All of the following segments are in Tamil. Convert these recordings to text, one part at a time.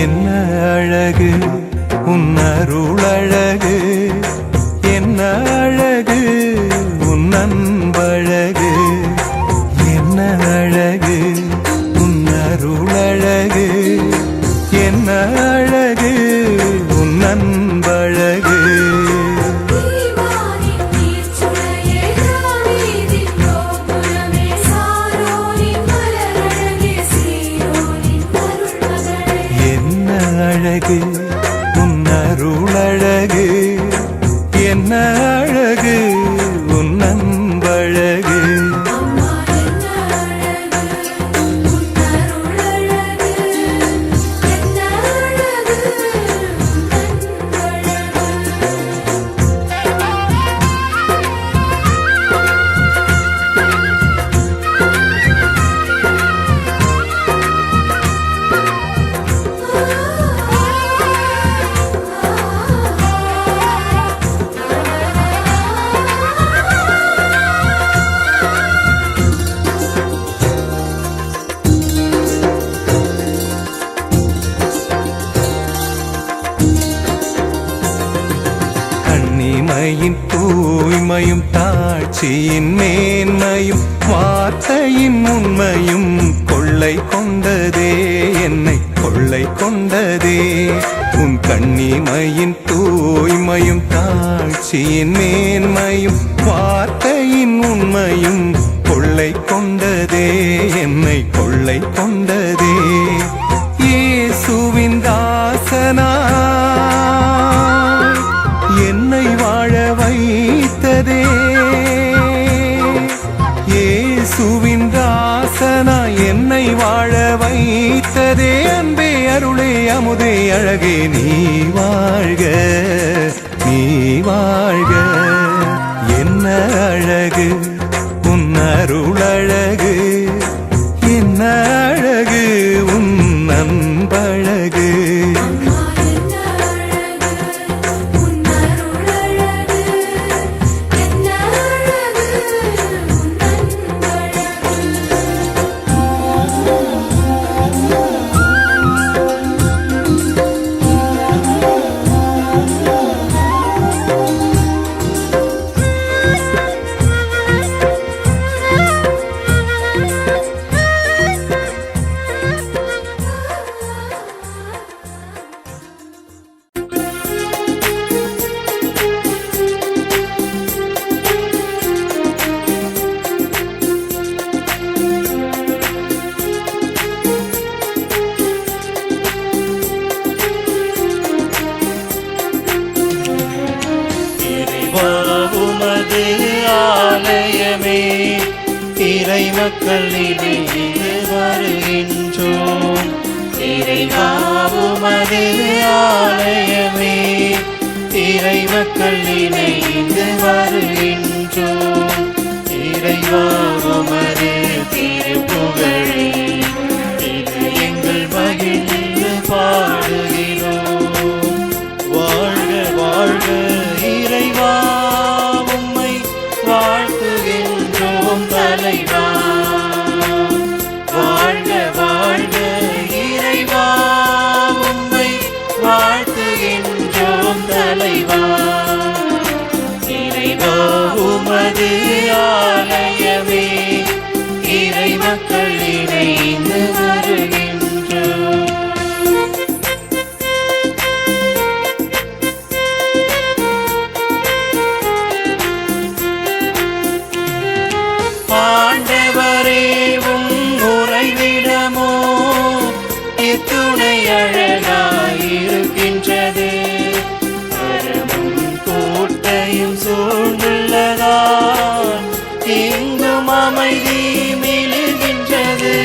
என்ன அழகு உன் அருளழகு, என்ன அழகு உன் அன்பழகு, என்ன அழகு உன் அருளழகு, என்ன அழகு உன் அன்பழகு. அழகு உன் அருளழகு, என்ன அழகு உன் அன்பழகு. கண்ணிமையின் தூய்மையும் தாட்சியின் மேன்மையும் வார்த்தையின் உண்மையும் கொள்ளை கொண்டதே, என்னை கொள்ளை கொண்டதே. உன் கண்ணிமையின் தூய்மையும் தாட்சியின் மேன்மையும் வார்த்தையின் உண்மையும் கொள்ளை கொண்டதே, என்னை கொள்ளை கொண்டதே. இயேசுவின் தாசனா என்னை வாழ வைத்ததே, இயேசுவின் தாசனா என்னை வாழ வைத்ததே. அன்பே அருளே அமுதே அழகே நீ வாழ்க, நீ வாழ்க. என்ன அழகு உன் அருளழகு, என்ன அழகு உன் அன்பழகு. ஆலயமே இறை மக்களிலே வருகின்றோம், இறைவா உமது ஆலயமே இறை மக்களிலே வருகின்றோம். இறைவா உமது திருப்புகழே இது எங்கள் மகிழ்ந்து பாடுகிறோம். வாழ்க வாழ்க இறைவா வாழ்த்துகின்றோம் தலைவா. வாழ்க வாழ்க இறைவா உம்மை வாழ்த்துகின்றோம் தலைவா. இறைவா உமது ஆலயமே இறை மக்கள் இணைந்து வருகின்றோம். ஆண்டவரே உம் உறைவிடமோ எத்துணை அழகாயிருக்கின்றது, அறமும் கோட்டையும் சூழ்ந்துள்ளதால் எங்கும் அமைதி மிளிர்கின்றது.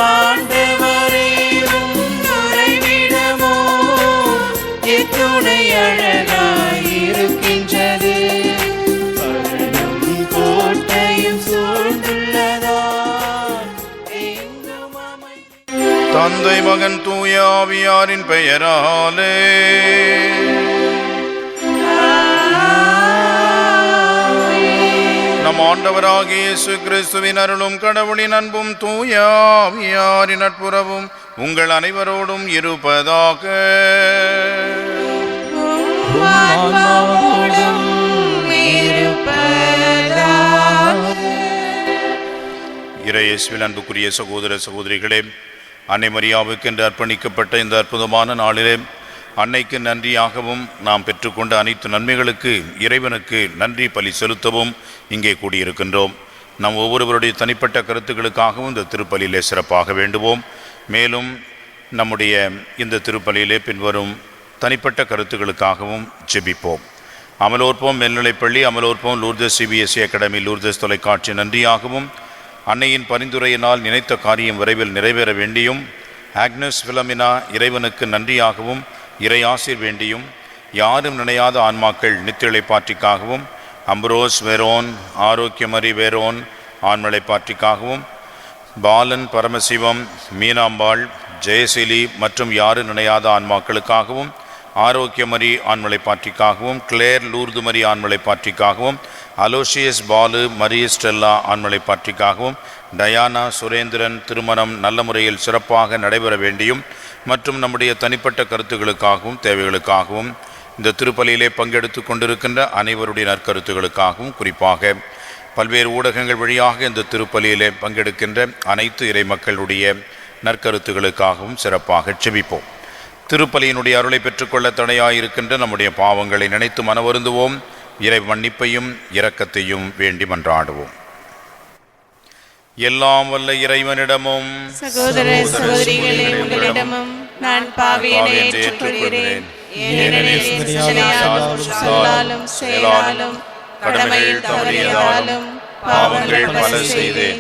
ஆண்டவரே உம் உறைவிடமோ எத்துணை அழகாயிருக்கின்றது, தந்தை மகன் தூய ஆவியாரின் பெயராலே நம் ஆண்டவராகிய இயேசு கிறிஸ்துவின் அருளும் கடவுளின் அன்பும் தூய ஆவியாரின் நட்புறவும் உங்கள் அனைவரோடும் இருப்பதாக. இறையேசுவில் அன்புக்குரிய சகோதர சகோதரிகளே, அன்னை மரியாவுக்கு என்று அர்ப்பணிக்கப்பட்ட இந்த அற்புதமான நாளிலே அன்னைக்கு நன்றியாகவும் நாம் பெற்றுக்கொண்ட அனைத்து நன்மைகளுக்கு இறைவனுக்கு நன்றி பலி செலுத்தவும் இங்கே கூடியிருக்கின்றோம். நம் ஒவ்வொருவருடைய தனிப்பட்ட கருத்துக்களுக்காகவும் இந்த திருப்பலியிலே சிறப்பாக வேண்டுவோம். மேலும் நம்முடைய இந்த திருப்பலியிலே பின்வரும் தனிப்பட்ட கருத்துக்களுக்காகவும் ஜெபிப்போம். அமலோற்போம் மேல்நிலைப்பள்ளி, அமலோற்போம் லூர்தஸ் CBSE அகாடமி, லூர்தஸ் தொலைக்காட்சி நன்றியாகவும், அன்னையின் பரிந்துரையினால் நினைத்த காரியம் விரைவில் நிறைவேற வேண்டியும், ஆக்னஸ் பிலமினா இறைவனுக்கு நன்றியாகவும் இறையாசிர் வேண்டியும், யாரும் நினையாத ஆன்மாக்கள் நித்திழைப்பாற்றிக்காகவும், அம்புரோஸ் வேரோன், ஆரோக்கியமரி வேரோன் ஆண்மலைப்பாற்றிக்காகவும், பாலன் பரமசிவம், மீனாம்பாள், ஜெயசீலி மற்றும் யாரும் நினையாத ஆன்மாக்களுக்காகவும், ஆரோக்கியமரி ஆண்மலைப்பாற்றிக்காகவும், கிளேர் லூர்துமரி ஆண்மலைப்பாற்றிக்காகவும், அலோசியஸ் பாலு மரியஸ்டெல்லா ஆண்மலைப்பாற்றிக்காகவும், டயானா சுரேந்திரன் திருமணம் நல்ல முறையில் சிறப்பாக நடைபெற வேண்டியும் மற்றும் நம்முடைய தனிப்பட்ட கருத்துக்களுக்காகவும் தேவைகளுக்காகவும் இந்த திருப்பலியிலே பங்கெடுத்து கொண்டிருக்கின்ற அனைவருடைய நற்கருத்துகளுக்காகவும், குறிப்பாக பல்வேறு ஊடகங்கள் வழியாக இந்த திருப்பலியிலே பங்கெடுக்கின்ற அனைத்து இறை மக்களுடைய நற்கருத்துகளுக்காகவும் சிறப்பாக ஜெபிப்போம். திருப்பலியினுடைய அருளை பெற்றுக்கொள்ள தடையாயிருக்கின்ற நம்முடைய பாவங்களை நினைத்து மனவருந்துவோம். இறை மன்னிப்பையும் இரக்கத்தையும் வேண்டி மன்றாடுவோம். எல்லாம் வல்ல இறைவனிடமும் சகோதர சகோதரிகளே உங்களிடமும் நான் பாவியனை ஏற்றுக்கொள்கிறேன். ஏனெனில் சிந்தனையாலும் சொல்லாலும் செயலாலும் கடமையில் தவறியதாலும் பாவங்கள் பல செய்தேன்.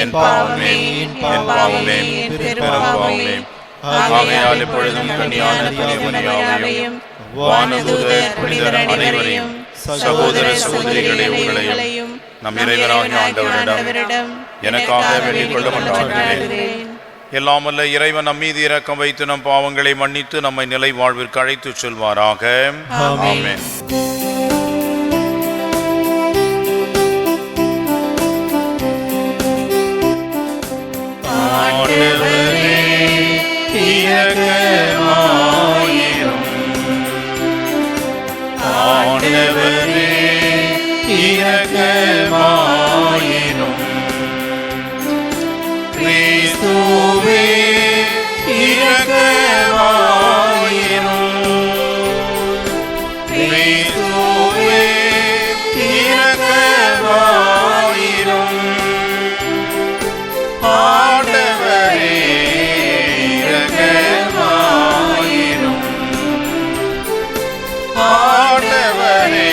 என் பாவமே, என் பாவமே, என் பெரும்பாவமே. ஆகையால் எப்பொழுதும் கன்னியான மரியாவையும் வானதூதர் புனிதர் அனைவரையும் சகோதர சகோதரிகளே உங்களையும் நம் இறைவனாகிய ஆண்டவரிடம் எனக்காக வேண்டிக் கொள்ள மன்றாடுகிறேன். எல்லாம் வல்ல இறைவன் நம் மீது இரக்கம் வைத்து நம் பாவங்களை மன்னித்து நம்மை நிலை வாழ்விற்கு அழைத்துச் செல்வாராக. ஆமென். கிறிஸ்துவே இரக்கமாயிரும். கிறிஸ்துவே இரக்கமாயிரும். ஆண்டவரே இரக்கமாயிரும். ஆண்டவரே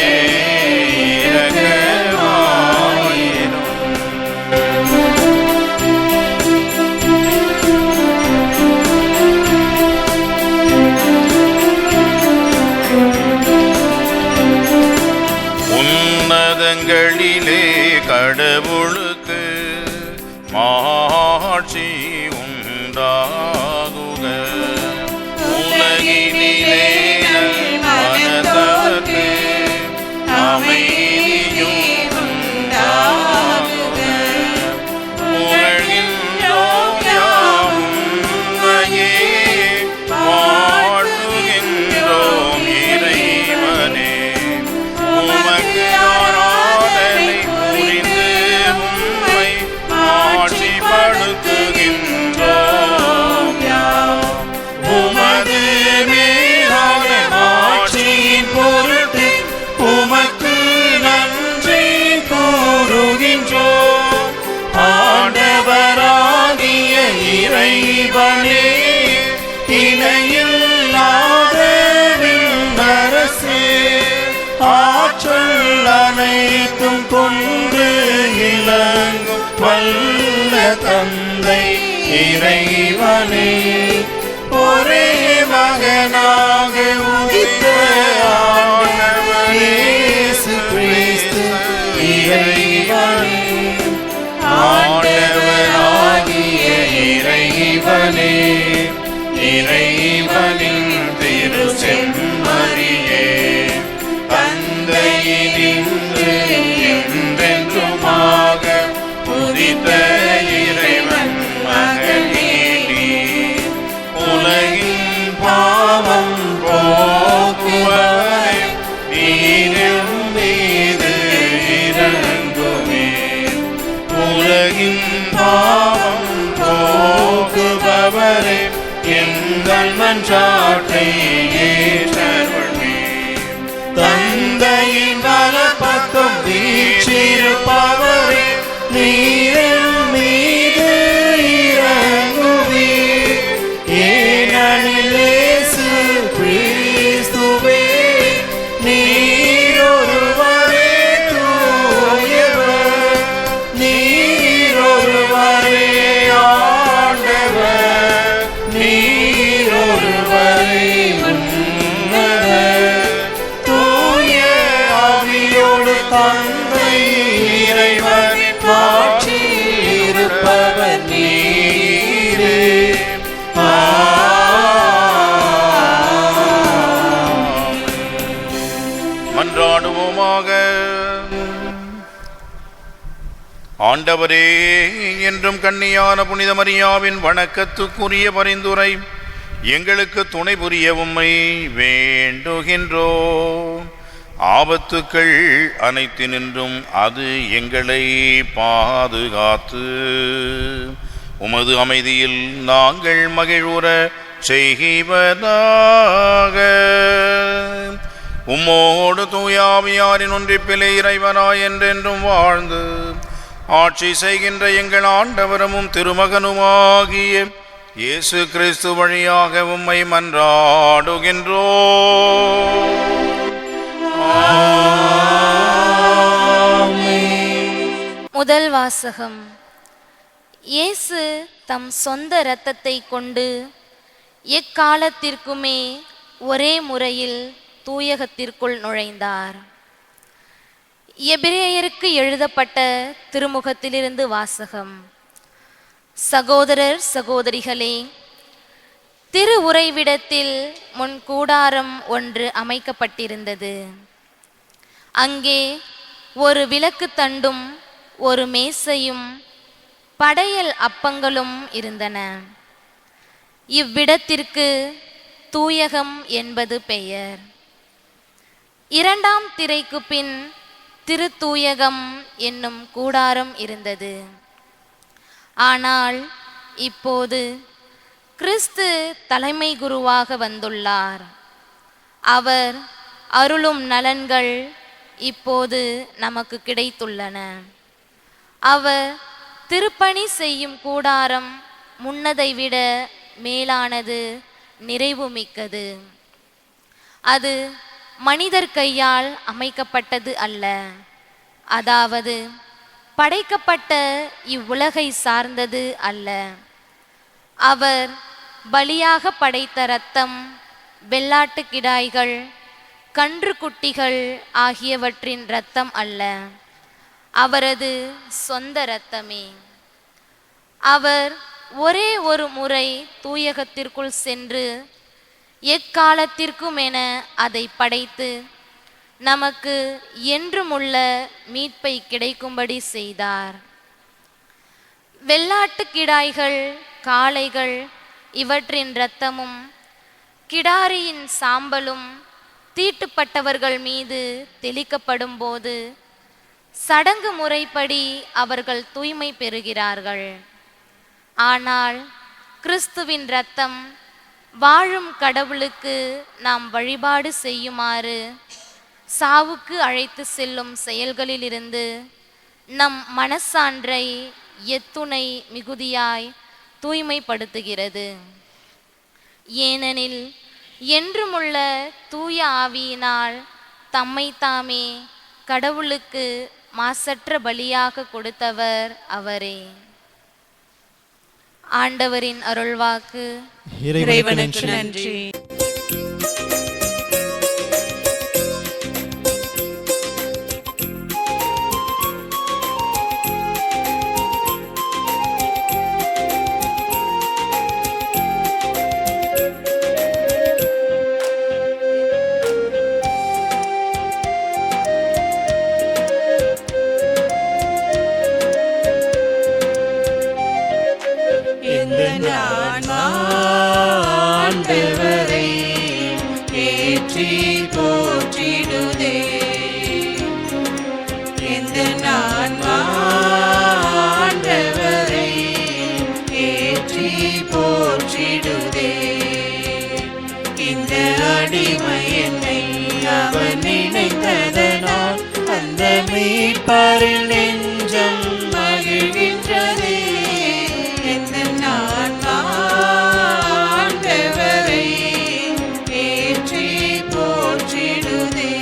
உன்னதங்களிலே கடவுளுக்கு மாட்சி உண்டாகுக. உலகினிலே மனதவர்க்கு அமைதியும் உண்டாகுக. புகழ்கின்றோம் யாவும் உம்மையே, வாழ்த்துகின்றோம் இறைவனே. உமக்கு ஆராதனை புரிந்து உம்மை ஆட்சிப்படுத்துகின்றோம் யாம். உமது மேலான ஆட்சியின் பொருட்டு உமக்கு நன்றி கூறுகின்றோம். ஆண்டவராகிய இறைவனே, இணையில்லாத விண்ணரசே, ஆற்றல் அனைத்தும் கொண்டு இலங்கும் வல்ல தந்தை இறைவனே, ஒரே மகனாக உதித்த ஆண்டவர் இயேசு கிறிஸ்து இறைவனே, ஆண்டவராகிய இறைவனே, இறைவனின் திரு செம்மறியே, தந்தையினின்று என்றென்றும் சாற்றை ஏற்றருள்வே. தந்தையின் வலப்பக்கம் வீற்றிருப்பவரே, நீரின் மீது இறங்குவீர். ஏனெனில் இயேசு கிறிஸ்துவே, நீரொருவரே தூயவர், நீரொருவரே ஆண்டவர், நீரொருவரே உன்னதர். தூய ஆவியோடு தந்தை இறைவன் மாட்சியில் இருப்பவர் நீரே. மன்றாடுவோமாக. ஆண்டவரே, என்றும் கன்னியான புனித மரியாவின் வணக்கத்துக்குரிய பரிந்துரை எங்களுக்கு துணை புரிய உம்மை வேண்டுகின்றோம். ஆபத்துக்கள் அனைத்தினின்றும் அது எங்களை பாதுகாத்து உமது அமைதியில் நாங்கள் மகிழ்வுற செய்வதாக. உம்மோடு தூயாவியாரின் ஒன்றிப்பிலே இறைவனாய் என்றென்றும் வாழ்ந்து ஆட்சி செய்கின்ற எங்கள் ஆண்டவரும் திருமகனுமாகிய இயேசு கிறிஸ்து வழியாக உம்மை மன்றாடுகின்றோம். முதல் வாசகம். இயேசு தம் சொந்த இரத்தத்தை கொண்டு எக்காலத்திற்குமே ஒரே முறையில் தூயகத்திற்குள் நுழைந்தார். எபிரேயருக்கு எழுதப்பட்ட திருமுகத்திலிருந்து வாசகம். சகோதரர் சகோதரிகளே, திரு உறைவிடத்தில் முன் கூடாரம் ஒன்று அமைக்கப்பட்டிருந்தது. அங்கே ஒரு விளக்கு தண்டும் ஒரு மேசையும் படையல் அப்பங்களும் இருந்தன. இவ்விடத்திற்கு தூயகம் என்பது பெயர். இரண்டாம் திரைக்கு பின் திருத்தூயகம் என்னும் கூடாரம் இருந்தது. ஆனால் இப்போது கிறிஸ்து தலைமை குருவாக வந்துள்ளார். அவர் அருளும் நலன்கள் இப்போது நமக்கு கிடைத்துள்ளன. அவர் திருப்பணி செய்யும் கூடாரம் முன்னதை விட மேலானது, நிறைவுமிக்கது. அது மனிதர் கையால் அமைக்கப்பட்டது அல்ல. அதாவது படைக்கப்பட்ட இவ்வுலகை சார்ந்தது அல்ல. அவர் பலியாக படைத்த இரத்தம், வெள்ளாட்டு கிடாய்கள், கன்று குட்டிகள் ஆகியவற்றின் இரத்தம் அல்ல, அவரது சொந்த இரத்தமே. அவர் ஒரே ஒரு முறை தூயகத்திற்குள் சென்று எக்காலத்திற்கும் என அதை படைத்து நமக்கு என்றுமுள்ள மீட்பை கிடைக்கும்படி செய்தார். வெள்ளாட்டு கிடாய்கள், காளைகள் இவற்றின் இரத்தமும் கிடாரியின் சாம்பலும் தீட்டுப்பட்டவர்கள் மீது தெளிக்கப்படும் போது சடங்கு முறைப்படி அவர்கள் தூய்மை பெறுகிறார்கள். ஆனால் கிறிஸ்துவின் இரத்தம் வாழும் கடவுளுக்கு நாம் வழிபாடு செய்யுமாறு சாவுக்கு அழைத்து செல்லும் செயல்களிலிருந்து நம் மனசான்றை எத்துணை மிகுதியாய் தூய்மைப்படுத்துகிறது. ஏனெனில் என்றுமுள்ள தூய ஆவியினால் தம்மை தாமே கடவுளுக்கு மாசற்ற பலியாக கொடுத்தவர் அவரே. ஆண்டவரின் அருள்வாக்கு. இறைவனுக்கு நன்றி. ஆண்டவரை ஏற்றி போற்றிடுதே. எந்த ஆண்டவரை ஏற்றி போற்றிடுதே. இந்த அடிமை என்னை அவன் நினைத்ததனால் அந்த மீட்பரில் நெஞ்சம் மகிழ்கின்றதே. எந்த ஆன்மா ஆண்டவரை ஏற்றி போற்றிடுதே.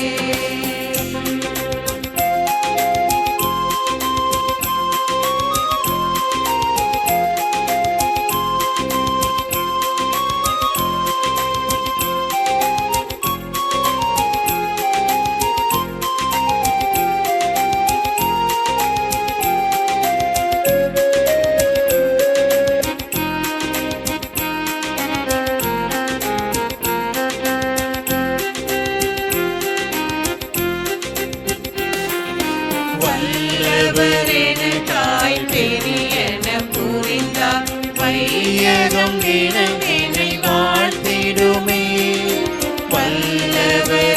வல்லவரெனக்காய் பெரியன புரிந்தார் வையகம் நினைவினை வாழ்த்திடுமே. வல்லவரெனக்காய்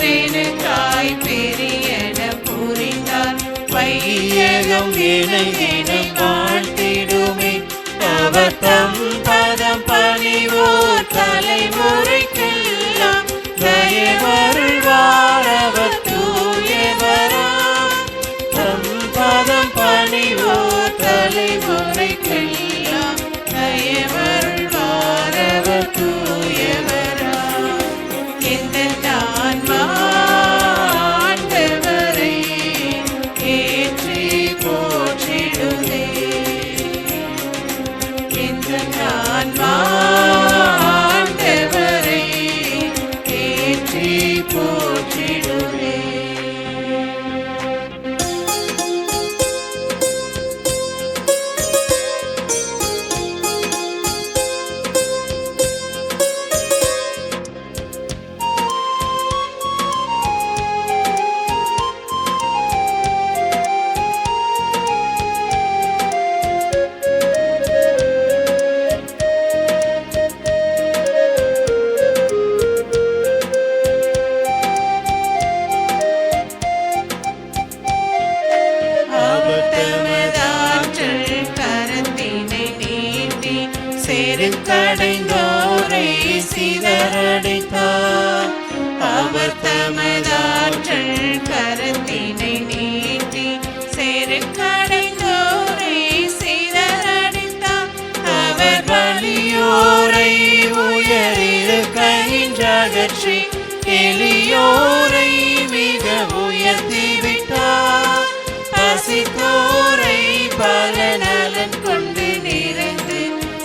பெரியன புரிந்தார் வையகம் நினைவினை வாழ்த்திடுமே. அவர் தம் பதம் பணிவோர் தலைமுறைக்கெல்லாம் தயவருள்வார். அவர் தூயவராம் தம் பதம் பணிவோர் தலைமுறைக்கெல்லாம் தயவருள்வார். அவர் தூயவராம். எந்த ஆன்மா ஆண்டவரை ஏற்றி போற்றிடுதே. எந்த ஆன்மா ஆண்டவரை ஏற்றி போற்றிடுதே. அவர் தமதாற்றல் கரத்தினை நீட்டி செருக்கடைந்தோரை சிதறடித்தார். அவர் தமதாற்றல் கரத்தினை நீட்டி செருக்கடைந்தோரை சிதறடித்தார். அவர் வலியோரை உயரிருக்கையின்றகற்றி எளியோரை மிக உயர்த்தி விட்டார். பசித்தோரை பல நலன் கொண்டு நிறைந்து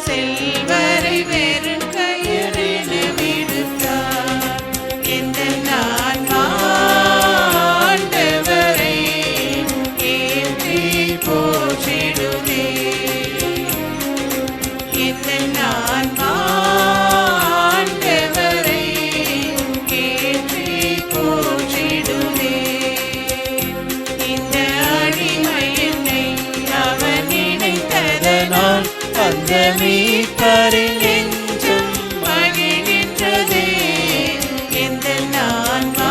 செல்வரை வெறும் கயரென விடுத்தார். எந்த ஆன்மா ஆண்டவரை ஏற்றி போற்றிடுதே. எந்த ஆன்மா ஆண்டவரை ஏற்றி போற்றிடுதே. இந்த அடிமை என்னை அவன் நினைத்ததனால் அந்த மீட்பரில் நெஞ்சம் மகிழ்கின்றதே. எந்த ஆன்மா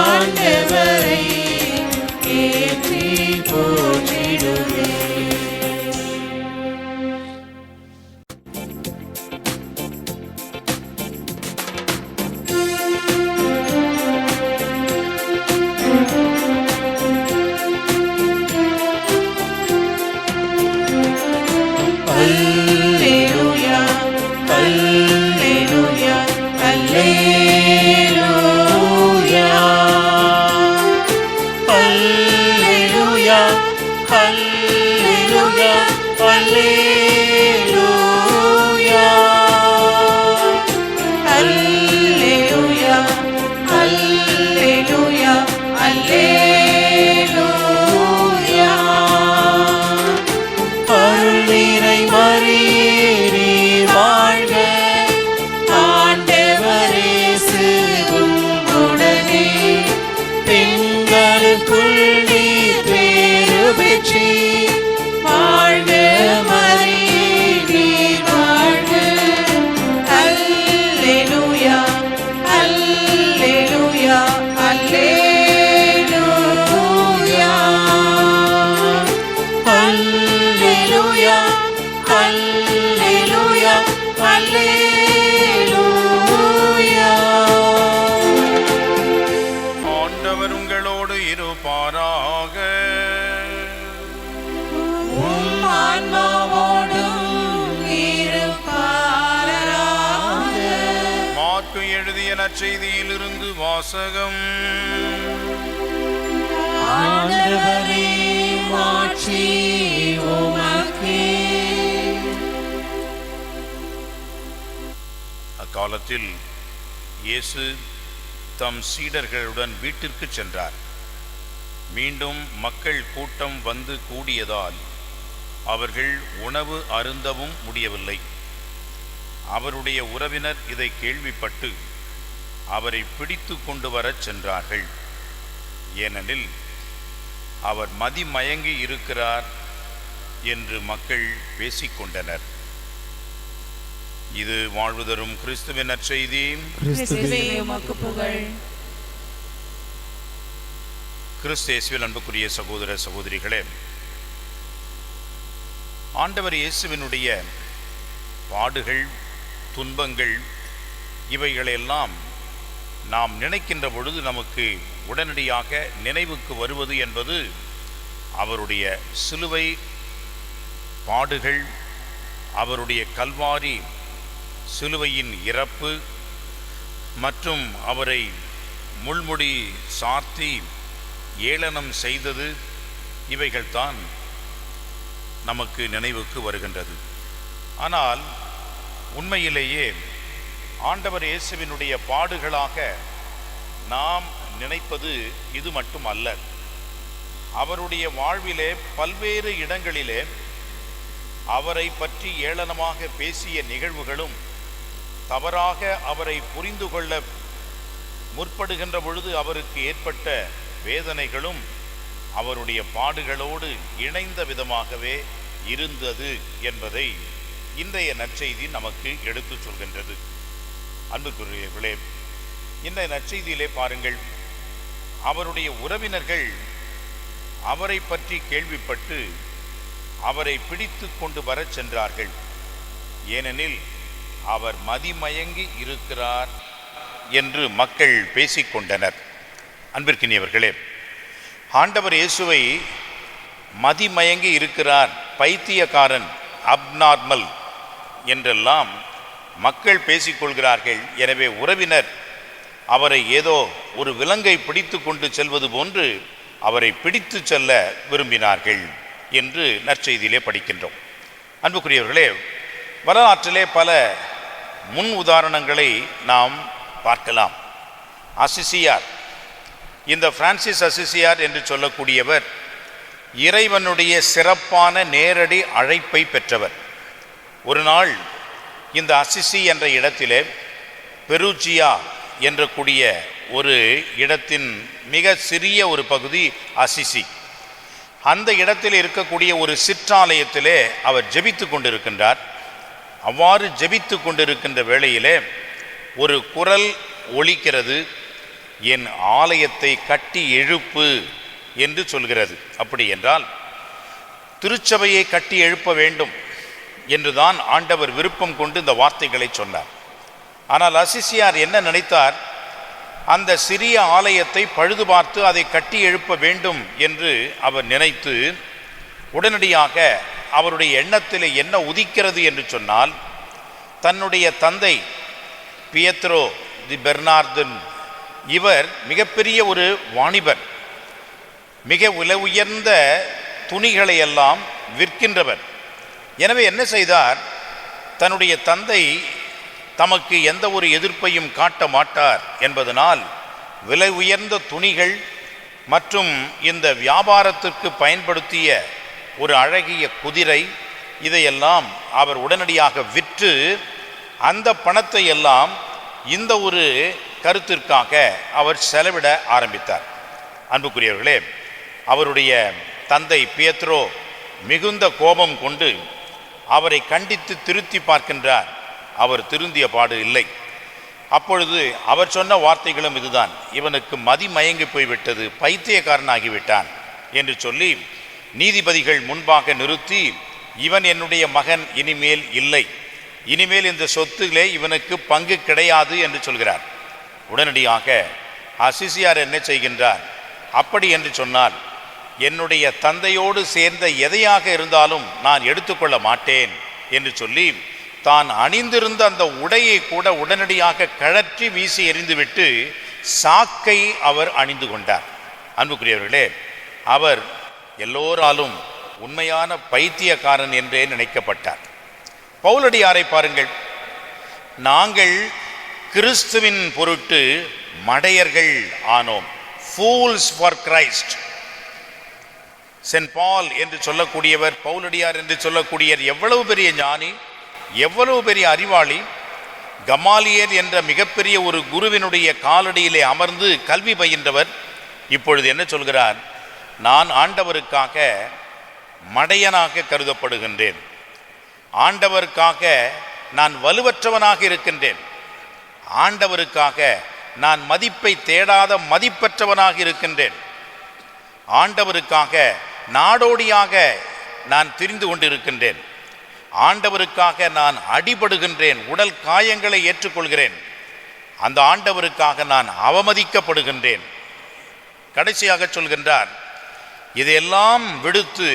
ஆண்டவரை ஏற்றி போற்றிடுதே. Alleluia, Alleluia, Alleluia. Alleluia, Alleluia, Alleluia. Alleluia, Alleluia, Alleluia. அருள் நிறை மரியே நீர் வாழ்க. ஆண்டவரே எழுதிய நற்செய்தியிலிருந்து வாசகம். ஆண்டவரே, மாட்சி உமக்கே. அக்காலத்தில் இயேசு தம் சீடர்களுடன் வீட்டிற்கு சென்றார். மீண்டும் மக்கள் கூட்டம் வந்து கூடியதால் அவர்கள் உணவு அருந்தவும் முடியவில்லை. அவருடைய உறவினர் இதை கேள்விப்பட்டு அவரை பிடித்து கொண்டு வரச் சென்றார்கள். ஏனெனில் அவர் மதிமயங்கி இருக்கிறார் என்று மக்கள் பேசிக்கொண்டனர். இது வாழ்வு தரும் கிறிஸ்துவின் நற்செய்தி. கிறிஸ்துவே உமக்கு புகழ். கிறிஸ்து இயேசுவில் அன்புக்குரிய சகோதர சகோதரிகளே, ஆண்டவர் இயேசுவினுடைய பாடுகள், துன்பங்கள் இவைகளெல்லாம் நாம் நினைக்கின்ற பொழுது நமக்கு உடனடியாக நினைவுக்கு வருவது என்பது அவருடைய சிலுவை பாடுகள், அவருடைய கல்வாரி சிலுவையின் இறப்பு மற்றும் அவரை முள்முடி சார்த்தி ஏளனம் செய்தது, இவைகள்தான் நமக்கு நினைவுக்கு வருகின்றது. ஆனால் உண்மையிலேயே ஆண்டவர் இயேசுவினுடைய பாடுகளாக நாம் நினைப்பது இது மட்டும் அல்ல. அவருடைய வாழ்விலே பல்வேறு இடங்களிலே அவரை பற்றி ஏளனமாக பேசிய நிகழ்வுகளும், தவறாக அவரை புரிந்து கொள்ள முற்படுகின்ற பொழுது அவருக்கு ஏற்பட்ட வேதனைகளும் அவருடைய பாடுகளோடு இணைந்த விதமாகவே இருந்தது என்பதை இன்றைய நற்செய்தி நமக்கு எடுத்து சொல்கின்றது. அன்புக்குரியவர்களே, இந்த நற்செய்தியிலே பாருங்கள், அவருடைய உறவினர்கள் அவரை பற்றி கேள்விப்பட்டு அவரை பிடித்து கொண்டு வரச் சென்றார்கள். ஏனெனில் அவர் மதிமயங்கி இருக்கிறார் என்று மக்கள் பேசிக்கொண்டனர். அன்பிற்கினியவர்களே, ஆண்டவர் இயேசுவை மதிமயங்கி இருக்கிறார், பைத்தியக்காரன், அப்நார்மல் என்றெல்லாம் மக்கள் பேசிக்கொள்கிறார்கள். எனவே உறவினர் அவரை ஏதோ ஒரு விலங்கை பிடித்து கொண்டு செல்வது போன்று அவரை பிடித்து செல்ல விரும்பினார்கள் என்று நற்செய்தியிலே படிக்கின்றோம். அன்புக்குரியவர்களே, வரலாற்றிலே பல முன் உதாரணங்களை நாம் பார்க்கலாம். அசிசியார், இந்த பிரான்சிஸ் அசிசியார் என்று சொல்லக்கூடியவர் இறைவனுடைய சிறப்பான நேரடி அழைப்பை பெற்றவர். ஒரு நாள் இந்த அசிசி என்ற இடத்திலே பெருஜியா என்ற கூடிய ஒரு இடத்தின் மிக சிறிய ஒரு பகுதி அசிசி, அந்த இடத்தில் இருக்கக்கூடிய ஒரு சிற்றாலயத்திலே அவர் ஜெபித்து கொண்டிருக்கின்றார். அவ்வாறு ஜெபித்து கொண்டிருக்கின்ற வேளையிலே ஒரு குரல் ஒலிக்கிறது, என் ஆலயத்தை கட்டி எழுப்பு என்று சொல்கிறது. அப்படி என்றால் திருச்சபையை கட்டி எழுப்ப வேண்டும் என்றுதான் ஆண்டவர் விருப்பம் கொண்டு இந்த வார்த்தைகளை சொன்னார். ஆனால் அசிசியார் என்ன நினைத்தார்? அந்த சிறிய ஆலயத்தை பழுது பார்த்து அதை கட்டி எழுப்ப வேண்டும் என்று அவர் நினைத்து உடனடியாக அவருடைய எண்ணத்தில் என்ன உதிக்கிறது என்று சொன்னால், தன்னுடைய தந்தை பியத்ரோ தி பெர்னார்தன், இவர் மிகப்பெரிய ஒரு வாணிபர், மிக விலை உயர்ந்த துணிகளை எல்லாம் விற்கின்றவர். எனவே என்ன செய்தார்? தன்னுடைய தந்தை தமக்கு எந்த ஒரு எதிர்ப்பையும் காட்ட மாட்டார் என்பதனால் விலை உயர்ந்த துணிகள் மற்றும் இந்த வியாபாரத்திற்கு பயன்படுத்திய ஒரு அழகிய குதிரை, இதையெல்லாம் அவர் உடனடியாக விற்று அந்த பணத்தை எல்லாம் இந்த ஒரு கருத்திற்காக அவர் செலவிட ஆரம்பித்தார். அன்புக்குரியவர்களே, அவருடைய தந்தை பியத்ரோ மிகுந்த கோபம் கொண்டு அவரை கண்டித்து திருத்தி பார்க்கின்றார். அவர் திருந்திய பாடு இல்லை. அப்பொழுது அவர் சொன்ன வார்த்தைகளும் இதுதான், இவனுக்கு மதிமயங்கி போய்விட்டது, பைத்தியக்காரனாகிவிட்டான் என்று சொல்லி நீதிபதிகள் முன்பாக நிறுத்தி, இவன் என்னுடைய மகன் இனிமேல் இல்லை, இனிமேல் இந்த சொத்துகளே இவனுக்கு பங்கு கிடையாது என்று சொல்கிறார். உடனடியாக அசிசியார் என்ன செய்கின்றார்? அப்படி என்று சொன்னால் என்னுடைய தந்தையோடு சேர்ந்த எதையாக இருந்தாலும் நான் எடுத்துக்கொள்ள மாட்டேன் என்று சொல்லி தான் அணிந்திருந்த அந்த உடையை கூட உடனடியாக கழற்றி வீசி எறிந்துவிட்டு சாக்கை அவர் அணிந்து கொண்டார். அன்புக்குரியவர்களே, அவர் எல்லோராலும் உண்மையான பைத்தியக்காரன் என்றே நினைக்கப்பட்டார். பவுலடியாரை பாருங்கள், நாங்கள் கிறிஸ்துவின் பொருட்டு மடையர்கள் ஆனோம். Fools for Christ. சென்ட் பால் என்று சொல்லக்கூடியவர், பவுலடியார் என்று சொல்லக்கூடியவர் எவ்வளவு பெரிய ஞானி, எவ்வளவு பெரிய அறிவாளி. கமாலியேல் என்ற மிகப்பெரிய ஒரு குருவினுடைய காலடியிலே அமர்ந்து கல்வி பயின்றவர். இப்பொழுது என்ன சொல்கிறார்? நான் ஆண்டவருக்காக மடையனாக கருதப்படுகின்றேன், ஆண்டவருக்காக நான் வலுவற்றவனாக இருக்கின்றேன், ஆண்டவருக்காக நான் மதிப்பை தேடாத மதிப்பற்றவனாக இருக்கின்றேன், ஆண்டவருக்காக நாடோடியாக நான் திரிந்து கொண்டிருக்கின்றேன், ஆண்டவருக்காக நான் அடிபடுகின்றேன், உடல் காயங்களை ஏற்றுக்கொள்கிறேன், அந்த ஆண்டவருக்காக நான் அவமதிக்கப்படுகின்றேன். கடைசியாக சொல்கின்றார், இதையெல்லாம் விடுத்து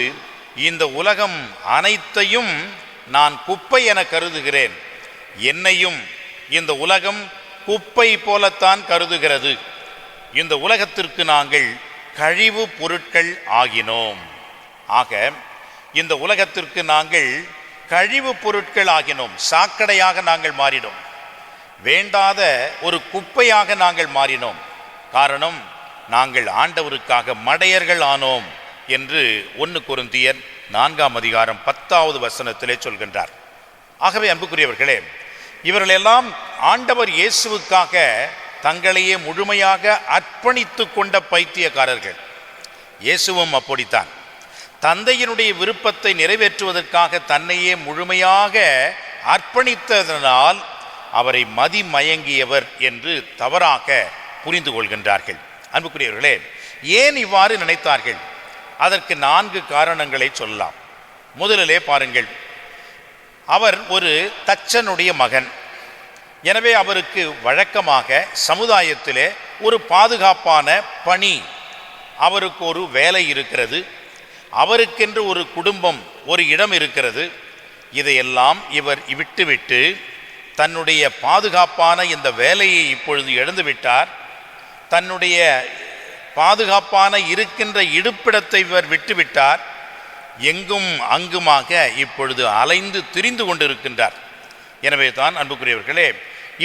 இந்த உலகம் அனைத்தையும் நான் குப்பை என கருதுகிறேன், என்னையும் இந்த உலகம் குப்பை போலத்தான் கருதுகிறது. இந்த உலகத்திற்கு நாங்கள் கழிவு பொருட்கள் ஆகினோம். ஆக இந்த உலகத்திற்கு நாங்கள் கழிவு பொருட்கள் ஆகினோம். சாக்கடையாக நாங்கள் மாறினோம், வேண்டாத ஒரு குப்பையாக நாங்கள் மாறினோம். காரணம், நாங்கள் ஆண்டவருக்காக மடையர்கள் ஆனோம் என்று 1 கொரிந்தியர் 4:10 சொல்கின்றார். ஆகவே அன்புக்குரியவர்களே, இவர்களெல்லாம் ஆண்டவர் இயேசுவுக்காக தங்களையே முழுமையாக அர்ப்பணித்து கொண்ட பைத்தியக்காரர்கள். இயேசுவும் அப்படித்தான். தந்தையினுடைய விருப்பத்தை நிறைவேற்றுவதற்காக தன்னையே முழுமையாக அர்ப்பணித்ததனால் அவரை மதிமயங்கியவர் என்று தவறாக புரிந்து கொள்கின்றார்கள். அன்புக்குரியவர்களே, ஏன் இவ்வாறு நினைத்தார்கள்? அதற்கு 4 காரணங்களை சொல்லலாம். முதலிலே பாருங்கள், அவர் ஒரு தச்சனுடைய மகன். எனவே அவருக்கு வழக்கமாக சமுதாயத்திலே ஒரு பாதுகாப்பான பணி, அவருக்கு ஒரு வேலை இருக்கிறது, அவருக்கென்று ஒரு குடும்பம், ஒரு இடம் இருக்கிறது. இதையெல்லாம் இவர் விட்டுவிட்டு தன்னுடைய பாதுகாப்பான இந்த வேலையை இப்பொழுது இழந்துவிட்டார். தன்னுடைய பாதுகாப்பான இருக்கின்ற இருப்பிடத்தை இவர் விட்டுவிட்டார். எங்கும் அங்குமாக இப்பொழுது அலைந்து திரிந்து கொண்டிருக்கின்றார். எனவே தான் அன்புக்குரியவர்களே,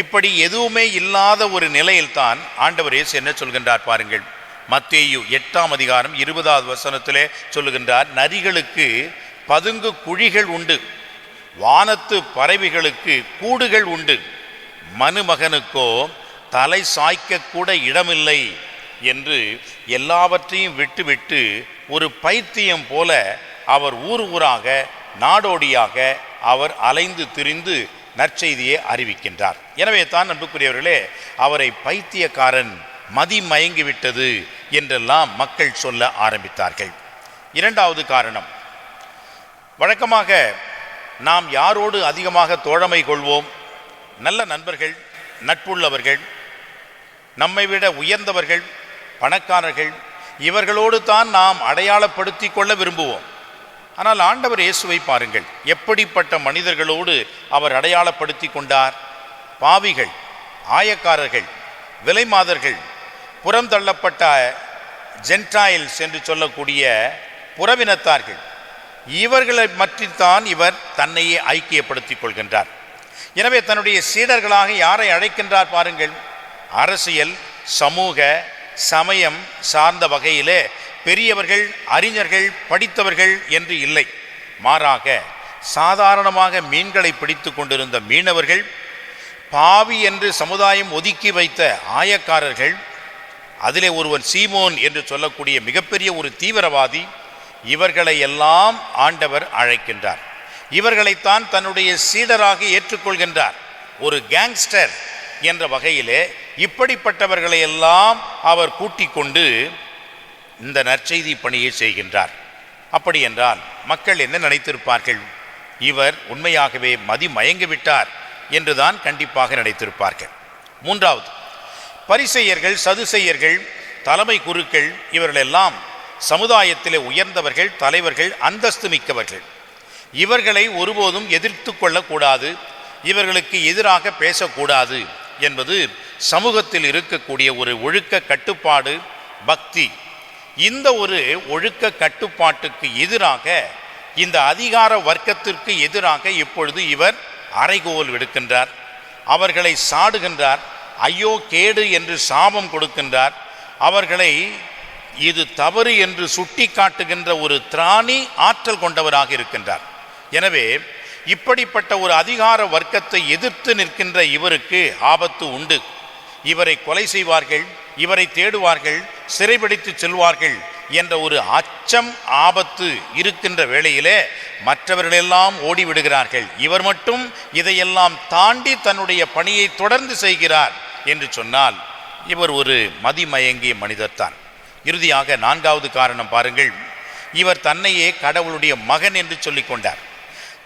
இப்படி எதுவுமே இல்லாத ஒரு நிலையில்தான் ஆண்டவர் இயேசு என்ன சொல்கின்றார் பாருங்கள். மத்தேயு 8:20 சொல்லுகின்றார், நரிகளுக்கு பதுங்கு குழிகள் உண்டு, வானத்து பறவைகளுக்கு கூடுகள் உண்டு, மனுமகனுக்கோ தலை சாய்க்க கூட இடமில்லை என்று எல்லாவற்றையும் விட்டுவிட்டு ஒரு பைத்தியம் போல அவர் ஊர் ஊராக நாடோடியாக அவர் அலைந்து திரிந்து நற்செய்தியை அறிவிக்கின்றார். எனவே தான் அன்புக்குரியவர்களே, அவரை பைத்தியக்காரன், மதிமயங்கிவிட்டது என்றெல்லாம் மக்கள் சொல்ல ஆரம்பித்தார்கள். 2வது காரணம், வழக்கமாக நாம் யாரோடு அதிகமாக தோழமை கொள்வோம்? நல்ல நண்பர்கள், நட்புள்ளவர்கள், நம்மை விட உயர்ந்தவர்கள், பணக்காரர்கள், இவர்களோடு தான் நாம் அடையாளப்படுத்தி கொள்ள விரும்புவோம். ஆனால் ஆண்டவர் இயேசுவை பாருங்கள், எப்படிப்பட்ட மனிதர்களோடு அவர் அடையாளப்படுத்தி கொண்டார்? பாவிகள், ஆயக்காரர்கள், விலைமாதர்கள், புறம் தள்ளப்பட்ட ஜென்டாயில்ஸ் என்று சொல்லக்கூடிய புறவினத்தார்கள், இவர்களை மற்றித்தான் இவர் தன்னையே ஐக்கியப்படுத்திக் கொள்கின்றார். எனவே தன்னுடைய சீடர்களாக யாரை அழைக்கின்றார் பாருங்கள். அரசியல், சமூக, சமயம் சார்ந்த வகையிலே பெரியவர்கள், அறிஞர்கள், படித்தவர்கள் என்று இல்லை. மாறாக சாதாரணமாக மீன்களை பிடித்து கொண்டிருந்த மீனவர்கள், பாவி என்று சமுதாயம் ஒதுக்கி வைத்த ஆயக்காரர்கள், அதிலே ஒருவன் சீமோன் என்று சொல்லக்கூடிய மிகப்பெரிய ஒரு தீவிரவாதி, இவர்களை எல்லாம் ஆண்டவர் அழைக்கின்றார். இவர்களைத்தான் தன்னுடைய சீடராக ஏற்றுக்கொள்கின்றார். ஒரு கேங்ஸ்டர் என்ற வகையிலே இப்படிப்பட்டவர்களை எல்லாம் அவர் கூட்டிக் கொண்டு இந்த நற்செய்தி பணியை செய்கின்றார். அப்படி என்றால் மக்கள் என்ன நினைத்திருப்பார்கள்? இவர் உண்மையாகவே மதிமயங்கிவிட்டார் என்றுதான் கண்டிப்பாக நினைத்திருப்பார்கள். 3வது, பரிசேயர்கள், சதுசேயர்கள், தலைமை குருக்கள், இவர்களெல்லாம் சமுதாயத்திலே உயர்ந்தவர்கள், தலைவர்கள், அந்தஸ்து மிக்கவர்கள். இவர்களை ஒருபோதும் எதிர்த்து கொள்ளக்கூடாது, இவர்களுக்கு எதிராக பேசக்கூடாது என்பது சமூகத்தில் இருக்கக்கூடிய ஒரு ஒழுக்க கட்டுப்பாடு, பக்தி. இந்த ஒரு ஒழுக்க கட்டுப்பாட்டுக்கு எதிராக, இந்த அதிகார வர்க்கத்திற்கு எதிராக இப்பொழுது இவர் அறைகோல் விடுக்கின்றார். அவர்களை சாடுகின்றார். ஐயோ கேடு என்று சாபம் கொடுக்கின்றார். அவர்களை இது தவறு என்று சுட்டி காட்டுகின்ற ஒரு திராணி ஆற்றல் கொண்டவராக இருக்கின்றார். எனவே இப்படிப்பட்ட ஒரு அதிகார வர்க்கத்தை எதிர்த்து நிற்கின்ற இவருக்கு ஆபத்து உண்டு. இவரை கொலை செய்வார்கள், இவரை தேடுவார்கள், சிறைபிடித்து செல்வார்கள் என்ற ஒரு அச்சம், ஆபத்து இருக்கின்ற வேளையிலே மற்றவர்களெல்லாம் ஓடிவிடுகிறார்கள். இவர் மட்டும் இதையெல்லாம் தாண்டி தன்னுடைய பணியை தொடர்ந்து செய்கிறார் என்று சொன்னால் இவர் ஒரு மதிமயங்கிய மனிதர் தான். இறுதியாக 4வது காரணம் பாருங்கள். இவர் தன்னையே கடவுளுடைய மகன் என்று சொல்லிக் கொண்டார்.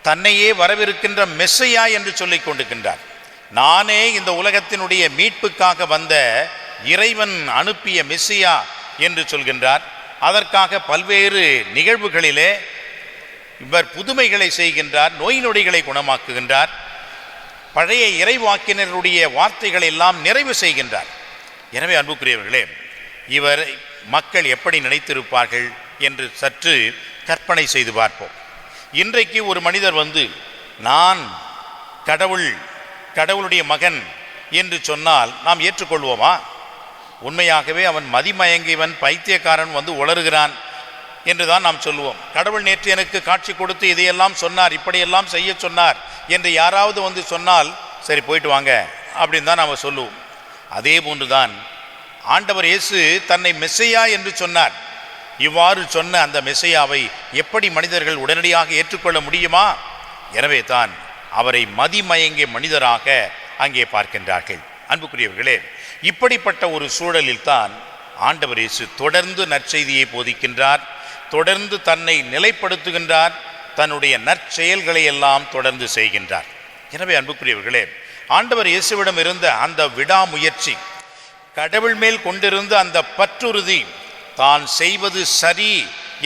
தன்னையே வரவிருக்கின்ற மெஸ்ஸையா என்று சொல்லிக் கொண்டிருக்கின்றார். நானே இந்த உலகத்தினுடைய மீட்புக்காக வந்த இறைவன் அனுப்பிய மெஸ்ஸியா என்று சொல்கின்றார். அதற்காக பல்வேறு நிகழ்வுகளிலே இவர் புதுமைகளை செய்கின்றார், நோய் நொடிகளை குணமாக்குகின்றார், பழைய இறைவாக்கினருடைய வார்த்தைகளை எல்லாம் நிறைவு செய்கின்றார். எனவே அன்புக்குரியவர்களே, இவர் மக்கள் எப்படி நினைத்திருப்பார்கள் என்று சற்று கற்பனை செய்து பார்ப்போம். இன்றைக்கு ஒரு மனிதர் வந்து நான் கடவுளுடைய மகன் என்று சொன்னால் நாம் ஏற்றுக்கொள்வோமா? உண்மையாகவே அவன் மதிமயங்கியவன், பைத்தியக்காரன், வந்து உளறுகிறான் என்று தான் நாம் சொல்லுவோம். கடவுள் நேற்று எனக்கு காட்சி கொடுத்து இதையெல்லாம் சொன்னார், இப்படியெல்லாம் செய்ய சொன்னார் என்று யாராவது வந்து சொன்னால் சரி போயிட்டு வாங்க அப்படின்னு தான் நாம் சொல்லுவோம். அதே போன்றுதான் ஆண்டவர் இயேசு தன்னை மெஸ்ஸையா என்று சொன்னார். இவ்வாறு சொன்ன அந்த மெஸ்ஸையாவை எப்படி மனிதர்கள் உடனடியாக ஏற்றுக்கொள்ள முடியுமா? எனவே தான் அவரை மதிமயங்கிய மனிதராக அங்கே பார்க்கின்றார்கள். அன்புக்குரியவர்களே, இப்படிப்பட்ட ஒரு சூழலில் தான் ஆண்டவர் இயேசு தொடர்ந்து நற்செய்தியை போதிக்கின்றார், தொடர்ந்து தன்னை நிலைப்படுத்துகின்றார், தன்னுடைய நற்செயல்களை எல்லாம் தொடர்ந்து செய்கின்றார். எனவே அன்புக்குரியவர்களே, ஆண்டவர் இயேசுவிடம் இருந்த அந்த விடாமுயற்சி, கடவுள் மேல் கொண்டிருந்த அந்த பற்றுறுதி, தான் செய்வது சரி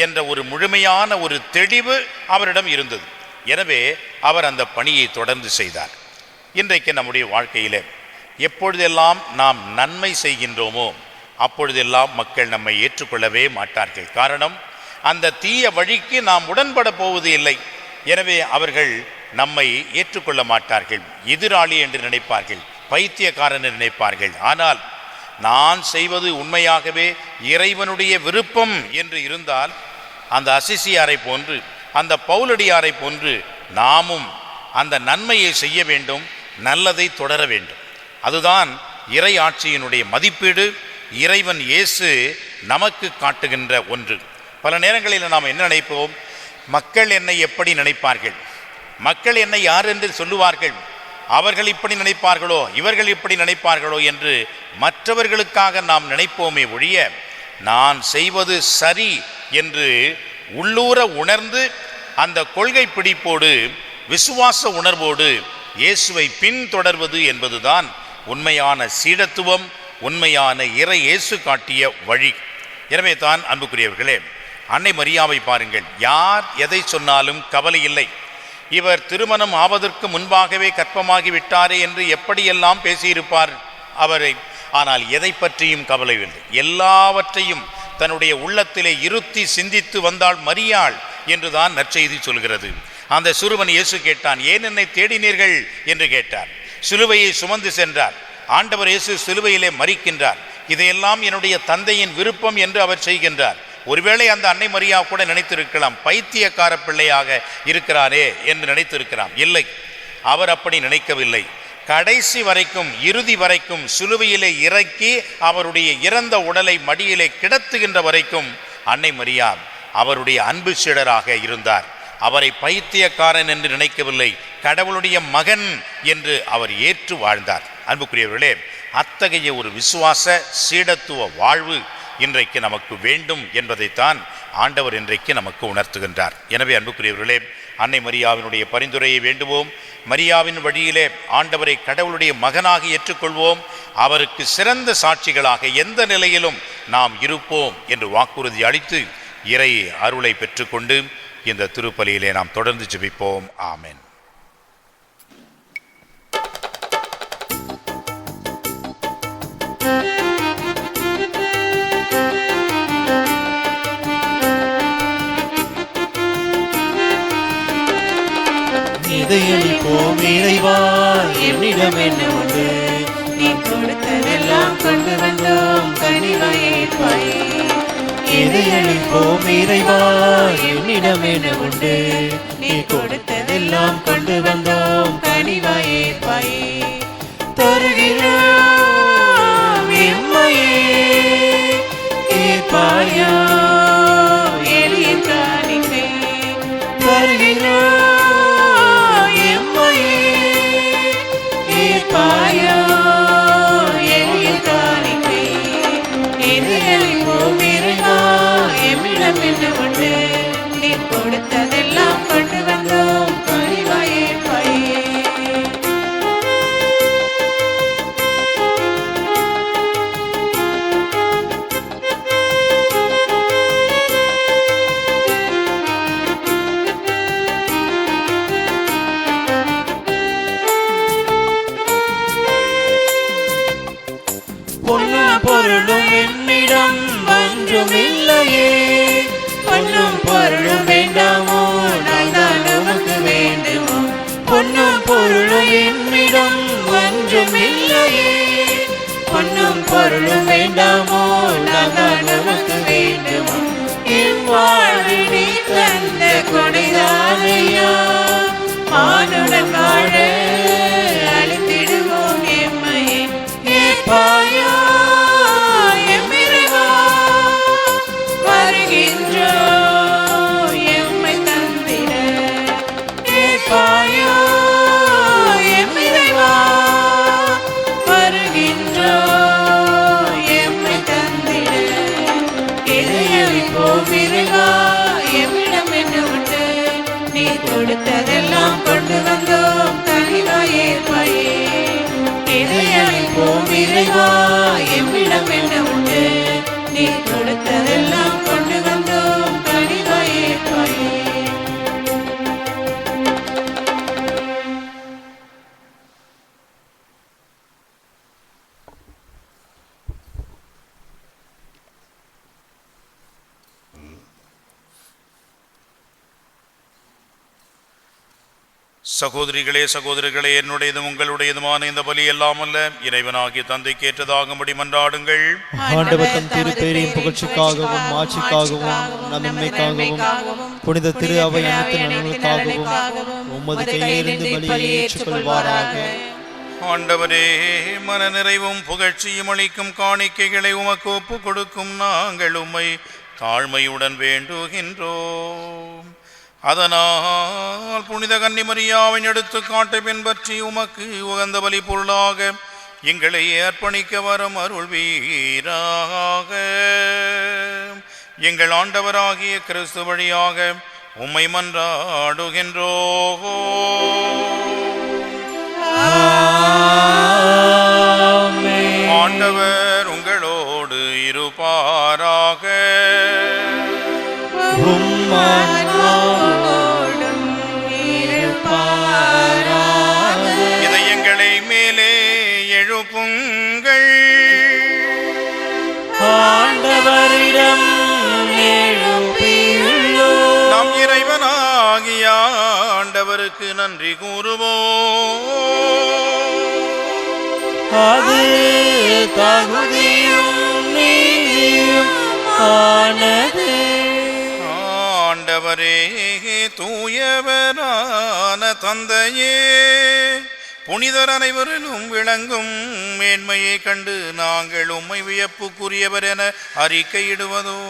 என்ற ஒரு முழுமையான ஒரு தெளிவு அவரிடம் இருந்தது. எனவே அவர் அந்த பணியை தொடர்ந்து செய்தார். இன்றைக்கு நம்முடைய வாழ்க்கையிலே எப்பொழுதெல்லாம் நாம் நன்மை செய்கின்றோமோ அப்பொழுதெல்லாம் மக்கள் நம்மை ஏற்றுக்கொள்ளவே மாட்டார்கள். காரணம், அந்த தீய வழிக்கு நாம் உடன்பட போவது இல்லை. எனவே அவர்கள் நம்மை ஏற்றுக்கொள்ள மாட்டார்கள், எதிராளி என்று நினைப்பார்கள், பைத்தியக்காரன் என்று நினைப்பார்கள். ஆனால் நான் செய்வது உண்மையாகவே இறைவனுடைய விருப்பம் என்று இருந்தால் அந்த அசிசியாரை போன்று, அந்த பவுலடியாரை போன்று நாமும் அந்த நன்மையை செய்ய வேண்டும், நல்லதை தொடர வேண்டும். அதுதான் இறை ஆட்சியினுடைய மதிப்பீடு, இறைவன் இயேசு நமக்கு காட்டுகின்ற ஒன்று. பல நேரங்களில் நாம் என்ன நினைப்போம்? மக்கள் என்னை எப்படி நினைப்பார்கள், மக்கள் என்னை யார் என்று சொல்லுவார்கள், அவர்கள் இப்படி நினைப்பார்களோ, இவர்கள் இப்படி நினைப்பார்களோ என்று மற்றவர்களுக்காக நாம் நினைப்போமே ஒழிய, நான் செய்வது சரி என்று உள்ளூர உணர்ந்து அந்த கொள்கை பிடிப்போடு, விசுவாச உணர்வோடு இயேசுவை பின்தொடர்வது என்பதுதான் உண்மையான சீடத்துவம், உண்மையான இறை இயேசு காட்டிய வழி. எனவே தான் அன்புக்குரியவர்களே, அன்னை மரியாவை பாருங்கள். யார் எதை சொன்னாலும் கவலை இல்லை. இவர் திருமணம் ஆவதற்கு முன்பாகவே கர்ப்பமாகி விட்டாரே என்று எப்படியெல்லாம் பேசியிருப்பார் அவரை. ஆனால் எதை பற்றியும் கவலை இல்லை. எல்லாவற்றையும் தன்னுடைய உள்ளத்திலே இருத்தி சிந்தித்து வந்தாள் மரியாள் என்றுதான் நற்செய்தி சொல்கிறது. அந்த சிறுவன் இயேசு கேட்டான், ஏன் என்னை தேடினீர்கள் என்று கேட்டார். சிலுவையை சுமந்து சென்றார். ஆண்டவர் இயேசு சிலுவையிலே மரிக்கின்றார். இதையெல்லாம் என்னுடைய தந்தையின் விருப்பம் என்று அவர் செய்கின்றார். ஒருவேளை அந்த அன்னை மரியா கூட நினைத்திருக்கலாம், பைத்தியக்கார பிள்ளையாக இருக்கிறாரே என்று நினைத்திருக்கலாம். இல்லை, அவர் அப்படி நினைக்கவில்லை. கடைசி வரைக்கும், இறுதி வரைக்கும் சிலுவையிலே இறக்கி அவருடைய இறந்த உடலை மடியிலே கிடத்துகின்ற வரைக்கும் அன்னை மரியா அவருடைய அன்பு சீடராக இருந்தார். அவரை பைத்தியக்காரன் என்று நினைக்கவில்லை, கடவுளுடைய மகன் என்று அவர் ஏற்று வாழ்ந்தார். அன்புக்குரியவர்களே, அத்தகைய ஒரு விசுவாச சீடத்துவ வாழ்வு இன்றைக்கு நமக்கு வேண்டும் என்பதைத்தான் ஆண்டவர் இன்றைக்கு நமக்கு உணர்த்துகின்றார். எனவே அன்புக்குரியவர்களே, அன்னை மரியாவினுடைய பரிந்துரையை வேண்டுவோம். மரியாவின் வழியிலே ஆண்டவரை கடவுளுடைய மகனாக ஏற்றுக்கொள்வோம். அவருக்கு சிறந்த சாட்சிகளாக எந்த நிலையிலும் நாம் இருப்போம் என்று வாக்குறுதி அளித்து இறை அருளை பெற்றுக்கொண்டு இந்த திருப்பலியிலே நாம் தொடர்ந்து ஜெபிப்போம். ஆமென். இதையளிப்போம் இறைவா, என்னிடம் என்ன உண்டு? நீ கொடுத்ததெல்லாம் கொண்டு வந்தோம், கனிவாயேற்பாயே. இதையளிப்போம் இறைவா, என்னிடம் என்ன உண்டு? நீ கொடுத்ததெல்லாம் கொண்டு வந்தோம், கனிவாயேற்பாயே. தருகிறோம் எம்மையே ஏற்பாயா, எளிய காணிக்கை தருகிறோம் எம்மையே ஏற்பாயா, எளிய காணிக்கை. இதையளிப்போம் இறைவா, எம்மிடம் என்ன உண்டு? நீ கொடுத்ததெல்லாம் கொண்டு வந்தோம், கனிவாயேற்பாயே. பொன்னும் பொருளும் என்னிடம் ஒன்றுமில்லையே. பொன்னும் பொருளும் வேண்டாமோ, நான் தான் உமக்கு வேண்டுமோ? பொன்னும் பொருளும் என்னிடம் ஒன்றுமில்லையே. பொன்னும் பொருளும் வேண்டாமோ, நான் தான் உமக்கு வேண்டுமோ? என் வாழ்வில் நீ தந்த கொடைதானையா, மானுடன் வாழ அழித்திடுவோம் எம்மையே. ஏற்பாயா, எம்மிறைவா, வருகின்றோம் எம்மை தந்திட. ஏற்பாயா, எம்மிறைவா, வருகின்றோம் எம்மை தந்திட. இதையளிப்போம் இறைவா, எம்மிடம் என்ன உண்டு? நீ கொடுத்ததெல்லாம் கொண்டு வந்தோம், கனிவாயேற்பாயே. இதையளிப்போம் இறைவா, எம்மிடம் என்ன உண்டு? நீ கொடுத்ததெல்லாம் கொண்டு வந்தோம், கனிவாயேற்பாயே. சகோதரிகளே சகோதரிகளே, என்னுடையதும் உங்களுடையதுமான இந்த பலி எல்லாமல்ல இறைவனாகிய தந்தைக்கு ஏற்றதாகும்படி மன்றாடுங்கள். ஆண்டவர் தம் திருப்பேரின் புகழ்ச்சிக்காகவும் ஆட்சிக்காகவும் நன்மைக்காகவும் புனித திரு அவை அனைத்து நலனுக்காகவும் உமது கையிலிருந்து பலியை ஏற்றுக்கொள்வாராக. ஆண்டவரே, மன நிறைவும் புகழ்ச்சியும் அளிக்கும் காணிக்கைகளை உமக்கு ஒப்பு கொடுக்கும் நாங்கள் உம்மை தாழ்மையுடன் வேண்டுகின்றோம். அதனால் புனித கன்னிமரியாவின் எடுத்துக்காட்டை பின்பற்றி உமக்கு உகந்த பலி பொருளாக எங்களை அர்ப்பணிக்க வரும் அருள்வீராக. எங்கள் ஆண்டவராகிய கிறிஸ்து வழியாக உம்மை மன்றாடுகின்றோம். ஆண்டவர் உங்களோடு இருப்பாராக. இதயங்களை மேலே எழுப்புங்கள். ஆண்டவரிடம் எழுப்பியுள்ளோம். நாம் இறைவனாகிய ஆண்டவருக்கு நன்றி கூறுவோம். அது தகுதியும் நீதியும் ஆனது. ஆண்டவரே, தூயவரான தந்தையே, புனிதர் அனைவரிலும் விளங்கும் மேன்மையை கண்டு நாங்கள் உம்மை வியப்புக்குரியவர் என அறிக்கையிடுவதோ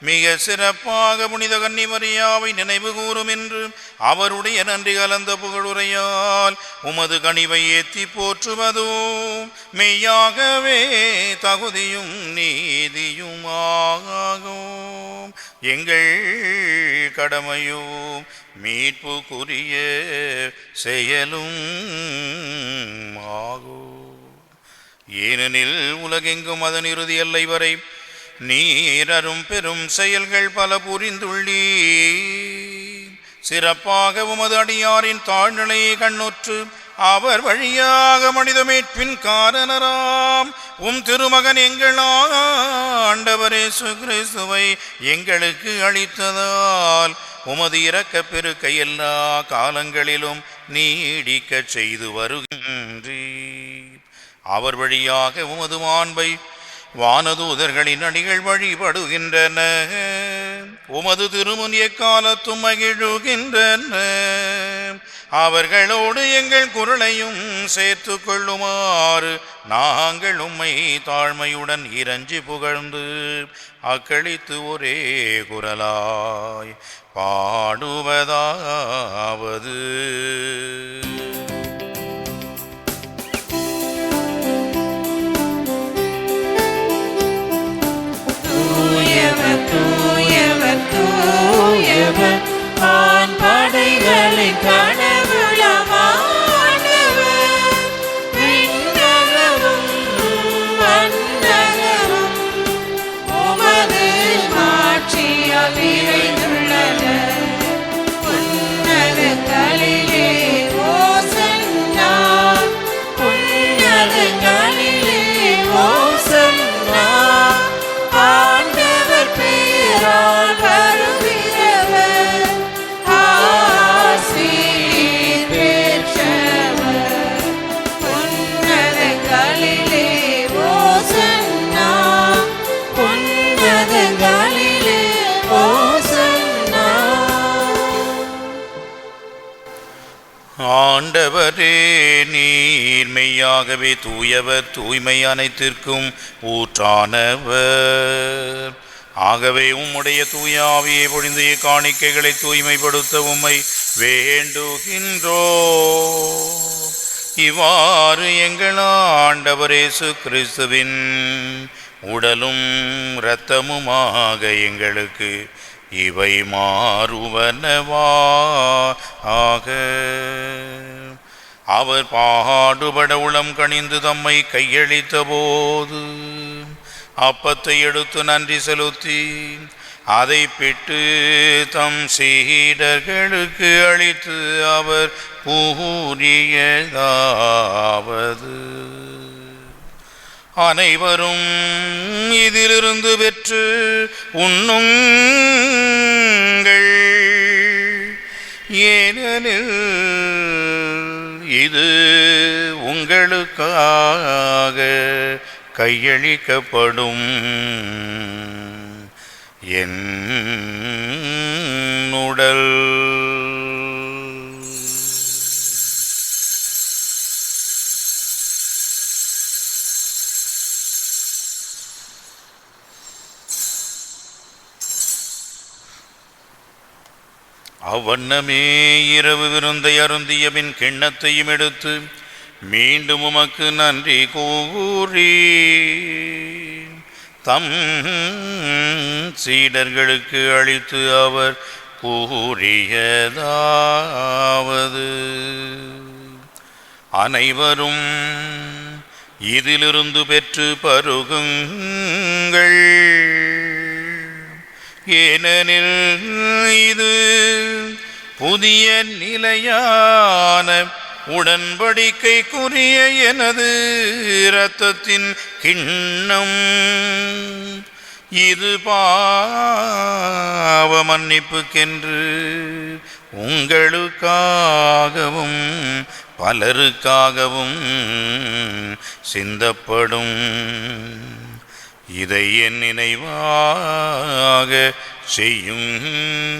மிக சிறப்பாக புனித கன்னிமரியாவை நினைவு கூறும் என்று அவருடைய நன்றி கலந்த புகழுரையால் உமது கனிவை ஏற்றி போற்றுவதோ மெய்யாகவே தகுதியும் நீதியுமாகும். எங்கள் கடமையோ மீட்புக்குரிய செயலும் ஆகும். ஏனெனில் உலகெங்கும் அதன் இறுதி எல்லை வரை நீரரும் பெரும் செயல்கள் பல புரிந்துள்ளீர். சிறப்பாக உமது அடியாரின் தாழ்நிலையை கண்ணுற்று அவர் வழியாக மனித மீட்பின் காரணராம் உம் திருமகன் எங்கள் ஆண்டவர் இயேசு கிறிஸ்துவை எங்களுக்கு அளித்ததால் உமது இரக்கப் பெருக்கை எல்லா காலங்களிலும் நீடிக்கச் செய்து வருகின்றீர். அவர் வழியாக உமது மாண்பை வானதூதர்களின் அடிகள் வழிபடுகின்றன. உமது திருமுன் எக்காலத்தும் மகிழுகின்றன. அவர்களோடு எங்கள் குரலையும் சேர்த்து கொள்ளுமாறு நாங்கள் உம்மை தாழ்மையுடன் இறைஞ்சி புகழ்ந்து அக்களித்து ஒரே குரலாய் பாடுவதாவது. தூயவர் தூயவர் தூயவர் வான் படைகளின் கடவுளாம் ஆண்டவர். விண்ணகமும் மண்ணகமும் உமது மாட்சியால் நிறைந்துள்ளன. உன்னதங்களிலே ஓசன்னா, உன்னதங்களிலே ஓசன்னா. ஆண்டவர் பேரால் வருகிறவர் ஆசீர் பெற்றவர். உன்னதங்களிலே ஓசன்னா, உன்னதங்களிலே ஓசன்னா. ஆண்டவரே, நீர் மெய்யாகவே தூயவர், தூய்மை அனைத்திற்கும் ஊற்றானவர். ஆகவே உம்முடைய தூய ஆவியை பொழிந்து காணிக்கைகளை தூய்மைப்படுத்த உம்மை வேண்டுகின்றோ. இவ்வாறு எங்கள் ஆண்டவர் இயேசு கிறிஸ்துவின் உடலும் இரத்தமுமாக எங்களுக்கு இவை மாறுவனவாக. அவர் பாடுபட உளம் கனிந்து தம்மை கையளித்த போது அப்பத்தை எடுத்து நன்றி செலுத்தி அதை பிட்டு தம் சீடர்களுக்கு அளித்து அவர் கூறியதாவது: அனைவரும் இதிலிருந்து பெற்று உண்ணுங்கள், ஏனெனில் இது உங்களுக்காக கையளிக்கப்படும் என் உடல். அவ்வண்ணமே இரவு விருந்தை அருந்திய பின் கிண்ணத்தையும் எடுத்து மீண்டும் உமக்கு நன்றி கூறி தம் சீடர்களுக்கு அளித்து அவர் கூறியதாவது: அனைவரும் இதிலிருந்து பெற்று பருகுங்கள், ஏனெனில் இது புதிய நிலையான உடன்படிக்கைக்குரிய எனது இரத்தத்தின் கிண்ணம். இது பாவ மன்னிப்புக்கென்று உங்களுக்காகவும் பலருக்காகவும் சிந்தப்படும். இதை என் நினைவாக செய்யுங்கள்.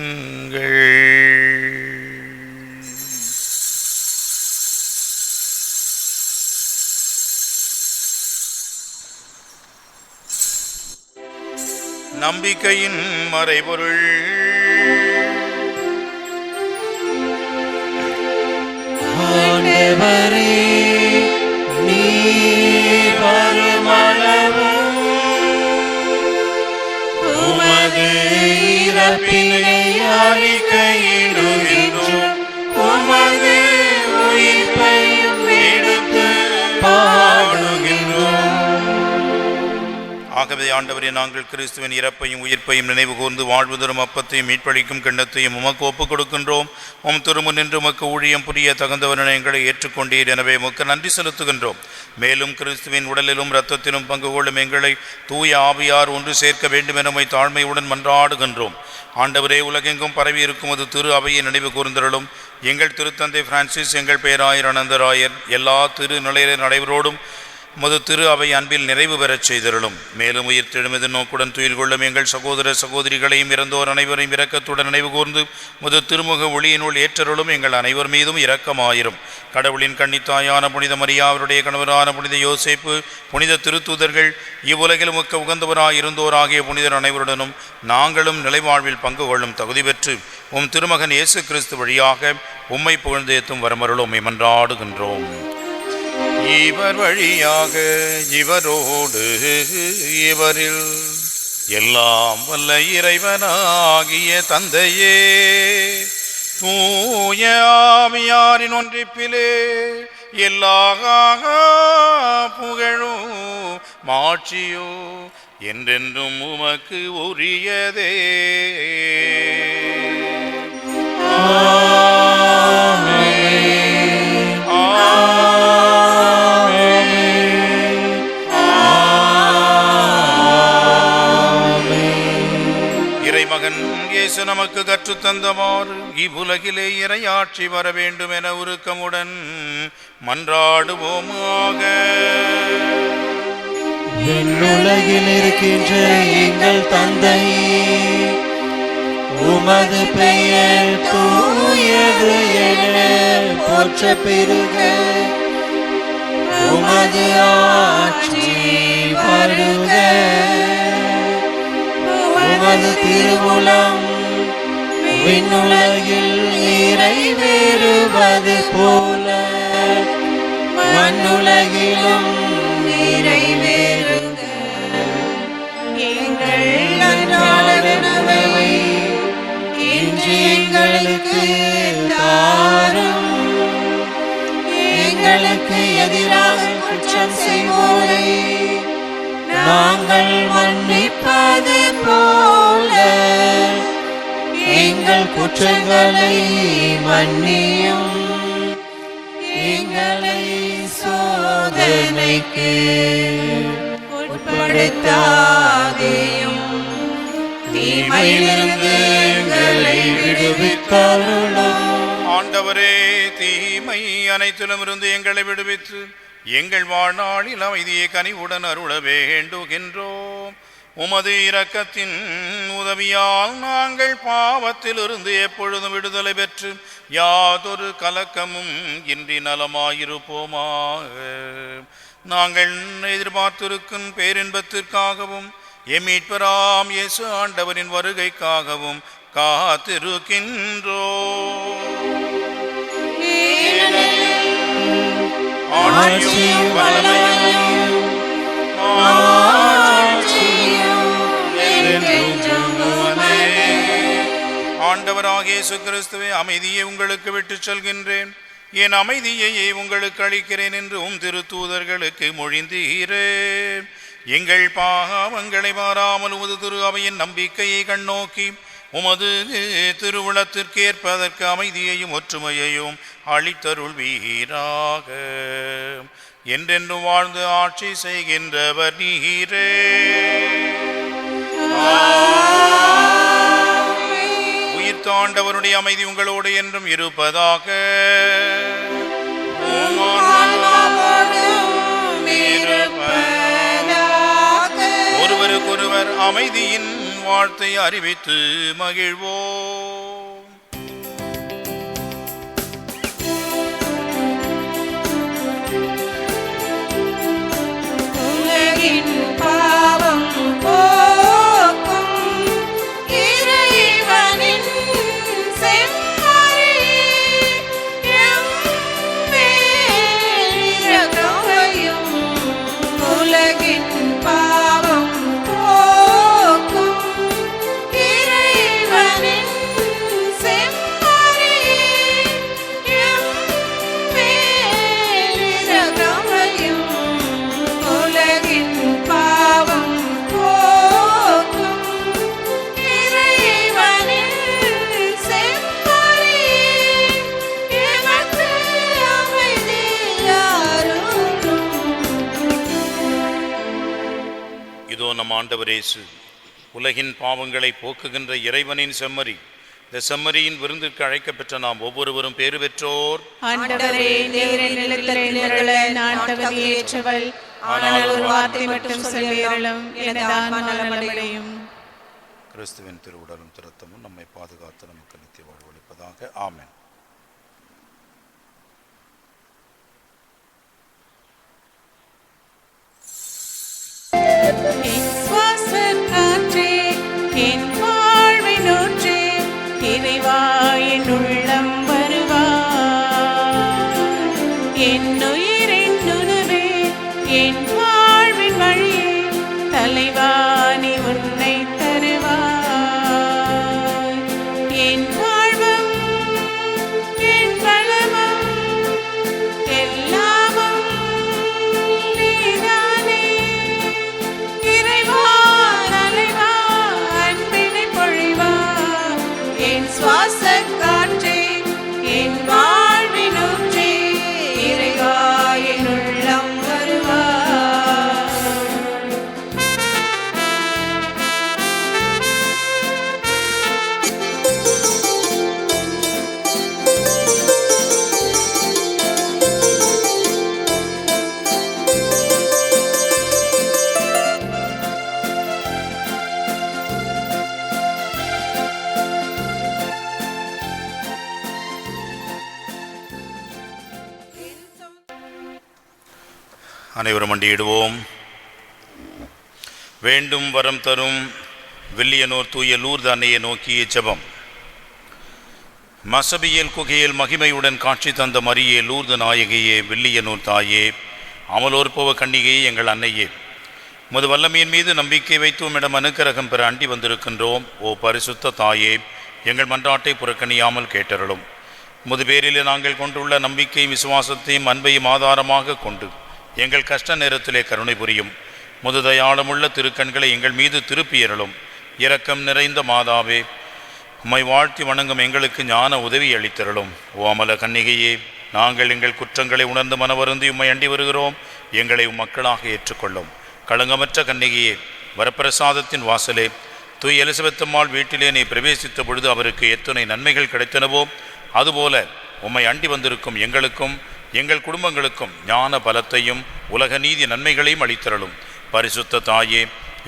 நம்பிக்கையின் மறைபொருள். ஆண்டவரே, நீர் வருமளவும் உமது இறப்பினை அறிக்கையிடுகின்றோம், உமது உயிர்ப்பையும் எடுத்து பாடுகின்றோம். ஆகவே ஆண்டவரே, நாங்கள் கிறிஸ்துவின் இறப்பையும் உயிர்ப்பையும் நினைவு கூர்ந்து வாழ்வு தரும் அப்பத்தையும் மீட்பளிக்கும் கிண்ணத்தையும் உமக்கு ஒப்புக் கொடுக்கின்றோம். உம் திருமுன் நின்று உமக்கு ஊழியம் புரிய தகுந்தவன எங்களை ஏற்றுக்கொண்டீர். எனவே உமக்கு நன்றி செலுத்துகின்றோம். மேலும் கிறிஸ்துவின் உடலிலும் இரத்தத்திலும் பங்கு கொள்ளும் எங்களை தூய ஆவியார் ஒன்று சேர்க்க வேண்டும் என தாழ்மையுடன் மன்றாடுகின்றோம். ஆண்டவரே, உலகெங்கும் பரவி இருக்கும் அது திரு அவையை நினைவு கூர்ந்தருளும். எங்கள் திருத்தந்தை பிரான்சிஸ், எங்கள் பேராயர் அனந்தராயர், எல்லா திருநிலையினர் அனைவரோடும் முது திரு அவை அன்பில் நிறைவு பெறச் செய்தருளும். மேலும் உயிர் தெழுமது நோக்குடன் துயில் கொள்ளும் எங்கள் சகோதர சகோதரிகளையும் இறந்தோர் அனைவரையும் இரக்கத்துடன் நினைவு கூர்ந்து முது திருமுக ஒளியினுள் ஏற்றருளும். எங்கள் அனைவர் மீதும் இரக்கமாயிரும். கடவுளின் கன்னித்தாயான புனித மரியா, அவருடைய கணவரான புனித யோசேப்பு, புனித திருத்தூதர்கள், இவ்வுலகில் முக்க உகந்தவராயிருந்தோர் ஆகிய புனிதர் அனைவருடனும் நாங்களும் நிலைவாழ்வில் பங்கு கொள்ளும் தகுதி பெற்று உம் திருமகன் இயேசு கிறிஸ்து வழியாக உம்மை புகழ்ந்தேத்தும் வரமருளும் உம்மை மன்றாடுகின்றோம். இவர் வழியாக இவரோடு இவரில் எல்லாம் வல்ல இறைவனாகிய தந்தையே, தூய ஆவியாரின் ஒன்றிப்பிலே எல்லா புகழும் மாட்சியோ என்றென்றும் உமக்கு உரியதே. இறைமகன் இயேசு நமக்கு கற்றுத்தந்தவாறு இவ்வுலகிலே இறையாட்சி வர வேண்டும் என உருக்கமுடன் மன்றாடுவோமாக. விண்ணுலகில் இருக்கின்ற எங்கள் தந்தையே, உமது பெயர் தூயது என போற்ற பெருக. உமது ஆட்சி வருக. உமது திருவுளம் விண்ணுலகில் நிறைவேறுவது போல மண்ணுலகிலும் நிறைவேறுக. எங்கள் அன்றாட உணவை இன்று எங்களுக்கு தாரும். எங்களுக்கு எதிராக குற்றம் செய்வோரை நாங்கள் மன்னிப்பது போல எங்கள் குற்றங்களை மன்னியும். எங்களை சோதனைக்கு உட்படுத்தாதேயும், தீமையிலிருந்து எங்களை விடுவித்தருளும். ஆண்டவரே, தீமை அனைத்திலும் இருந்து எங்களை விடுவித்து எங்கள் வாழ்நாளில் அமைதியை கனிவுடன் அருள வேண்டுகின்றோம். உமது இரக்கத்தின் உதவியால் நாங்கள் பாவத்திலிருந்து எப்பொழுதும் விடுதலை பெற்று யாதொரு கலக்கமும் இன்றி நலமாயிருப்போமாக. நாங்கள் எதிர்பார்த்திருக்கும் பேரின்பத்திற்காகவும் எம்மீட்பராம் இயேசு ஆண்டவரின் வருகைக்காகவும் காத்திருக்கின்றோம். ஆட்சியும் வல்லமையும் ஆண்டவராகிய இயேசு கிறிஸ்துவே, அமைதியை உங்களுக்கு விட்டுச் செல்கின்றேன், என் அமைதியையே உங்களுக்கு அளிக்கிறேன் என்று உம் திருத்தூதர்களுக்கு மொழிந்தீரே. எங்கள் பாவங்களை மாறாமல் உமது திரு அவையின் நம்பிக்கையை கண்ணோக்கி உமது திருவுளத்திற்கேற்பதற்கு அமைதியையும் ஒற்றுமையையும் அளித்தருள்வீராக. என்றென்றும் வாழ்ந்து ஆட்சி செய்கின்றவர் நீரே. உயிர்த்தாண்டவருடைய அமைதி உங்களோடு என்றும் இருப்பதாக. ஒருவருக்கொருவர் அமைதியின் வாழ்த்தை அறிவித்து மகிழ்வோம். உலகின் பாவம் போக்கும் இறைவனின் செம்மறி எம்மேல் இரக்கமையும். உலகின் பாவம் போக்கும் இறைவனின் இதோ நம் ஆண்டவர் இயேசு உலகின் பாவங்களை போக்குகின்ற இறைவனின் செம்மறி. இந்த செம்மறியின் விருந்திற்கு அழைக்கப்பெற்ற நாம் ஒவ்வொருவரும் பேறு பெற்றோர். ஆண்டவரே, நீரின் நிலத்திலே நிரள நான் தகுதியேற்றவள். ஆனால் ஒரு வார்த்தை மட்டும் சொல்லியருளும், எனது ஆன்மா நலமடையும். கிறிஸ்துவின் திருவுடலும் திருத்தமும் நம்மை பாதுகாத்து நமக்கு நித்திய வாழ்வளிப்பதாக. ஆமென். என் சுவாச காற்றே, என் வாழ்வின் ஊற்றே, இறைவா என் உள்ளம் வருவாய். என் உயிரின் உணவே, என் வாழ்வின் வழியே, தலைவா நீ உன்னை தருவாய். என் வாழ்வும் என் வளமும் எல்லாமும் நீதானே. இறைவா தலைவா அன்பினை பொழிவா. என் சுவாச காற்றே, என் வாழ்வின் ஊற்றே, இறைவா என் உள்ளம் வருவா. அனைவரும் மண்டியிடுவோம். வேண்டும் வரம் தரும் வில்லியனூர் தூய லூர்து அன்னையை நோக்கிய ஜெபம். மசபியல் குகையில் மகிமையுடன் காட்சி தந்த மரியே, லூர்து நாயகியே, வில்லியனூர் தாயே, அமலோற்பவ கன்னிகையே, எங்கள் அன்னையே, முது வல்லமையின் மீது நம்பிக்கை வைத்து உம்மிடம் அனுக்கிரகம் பெற அண்டி வந்திருக்கின்றோம். ஓ பரிசுத்த தாயே, எங்கள் மன்றாட்டை புறக்கணியாமல் கேட்டருளும். முது பேரிலே நாங்கள் கொண்டுள்ள நம்பிக்கையும் விசுவாசத்தையும் அன்பையும் ஆதாரமாக கொண்டு எங்கள் கஷ்ட நேரத்திலே கருணை புரியும். முது தயாளமுள்ள திருக்கண்களை எங்கள் மீது திருப்பியறலும். இரக்கம் நிறைந்த மாதாவே, உம்மை வாழ்த்தி வணங்கும் எங்களுக்கு ஞான உதவி அளித்தருளும். ஓ அமல கன்னிகையே, நாங்கள் எங்கள் குற்றங்களை உணர்ந்து மனவருந்தி உம்மை அண்டி வருகிறோம். எங்களை மக்களாக ஏற்றுக்கொள்ளும். களங்கமற்ற கன்னிகையே, வரப்பிரசாதத்தின் வாசலே, தூய் எலிசபெத் அம்மாள் வீட்டிலே நீ பிரவேசித்த பொழுது அவருக்கு எத்தனை நன்மைகள் கிடைத்தனவோ, அதுபோல உம்மை அண்டி வந்திருக்கும் எங்களுக்கும் எங்கள் குடும்பங்களுக்கும் ஞான பலத்தையும் உலக நீதி நன்மைகளையும் அளித்தருளும். பரிசுத்த தாயே,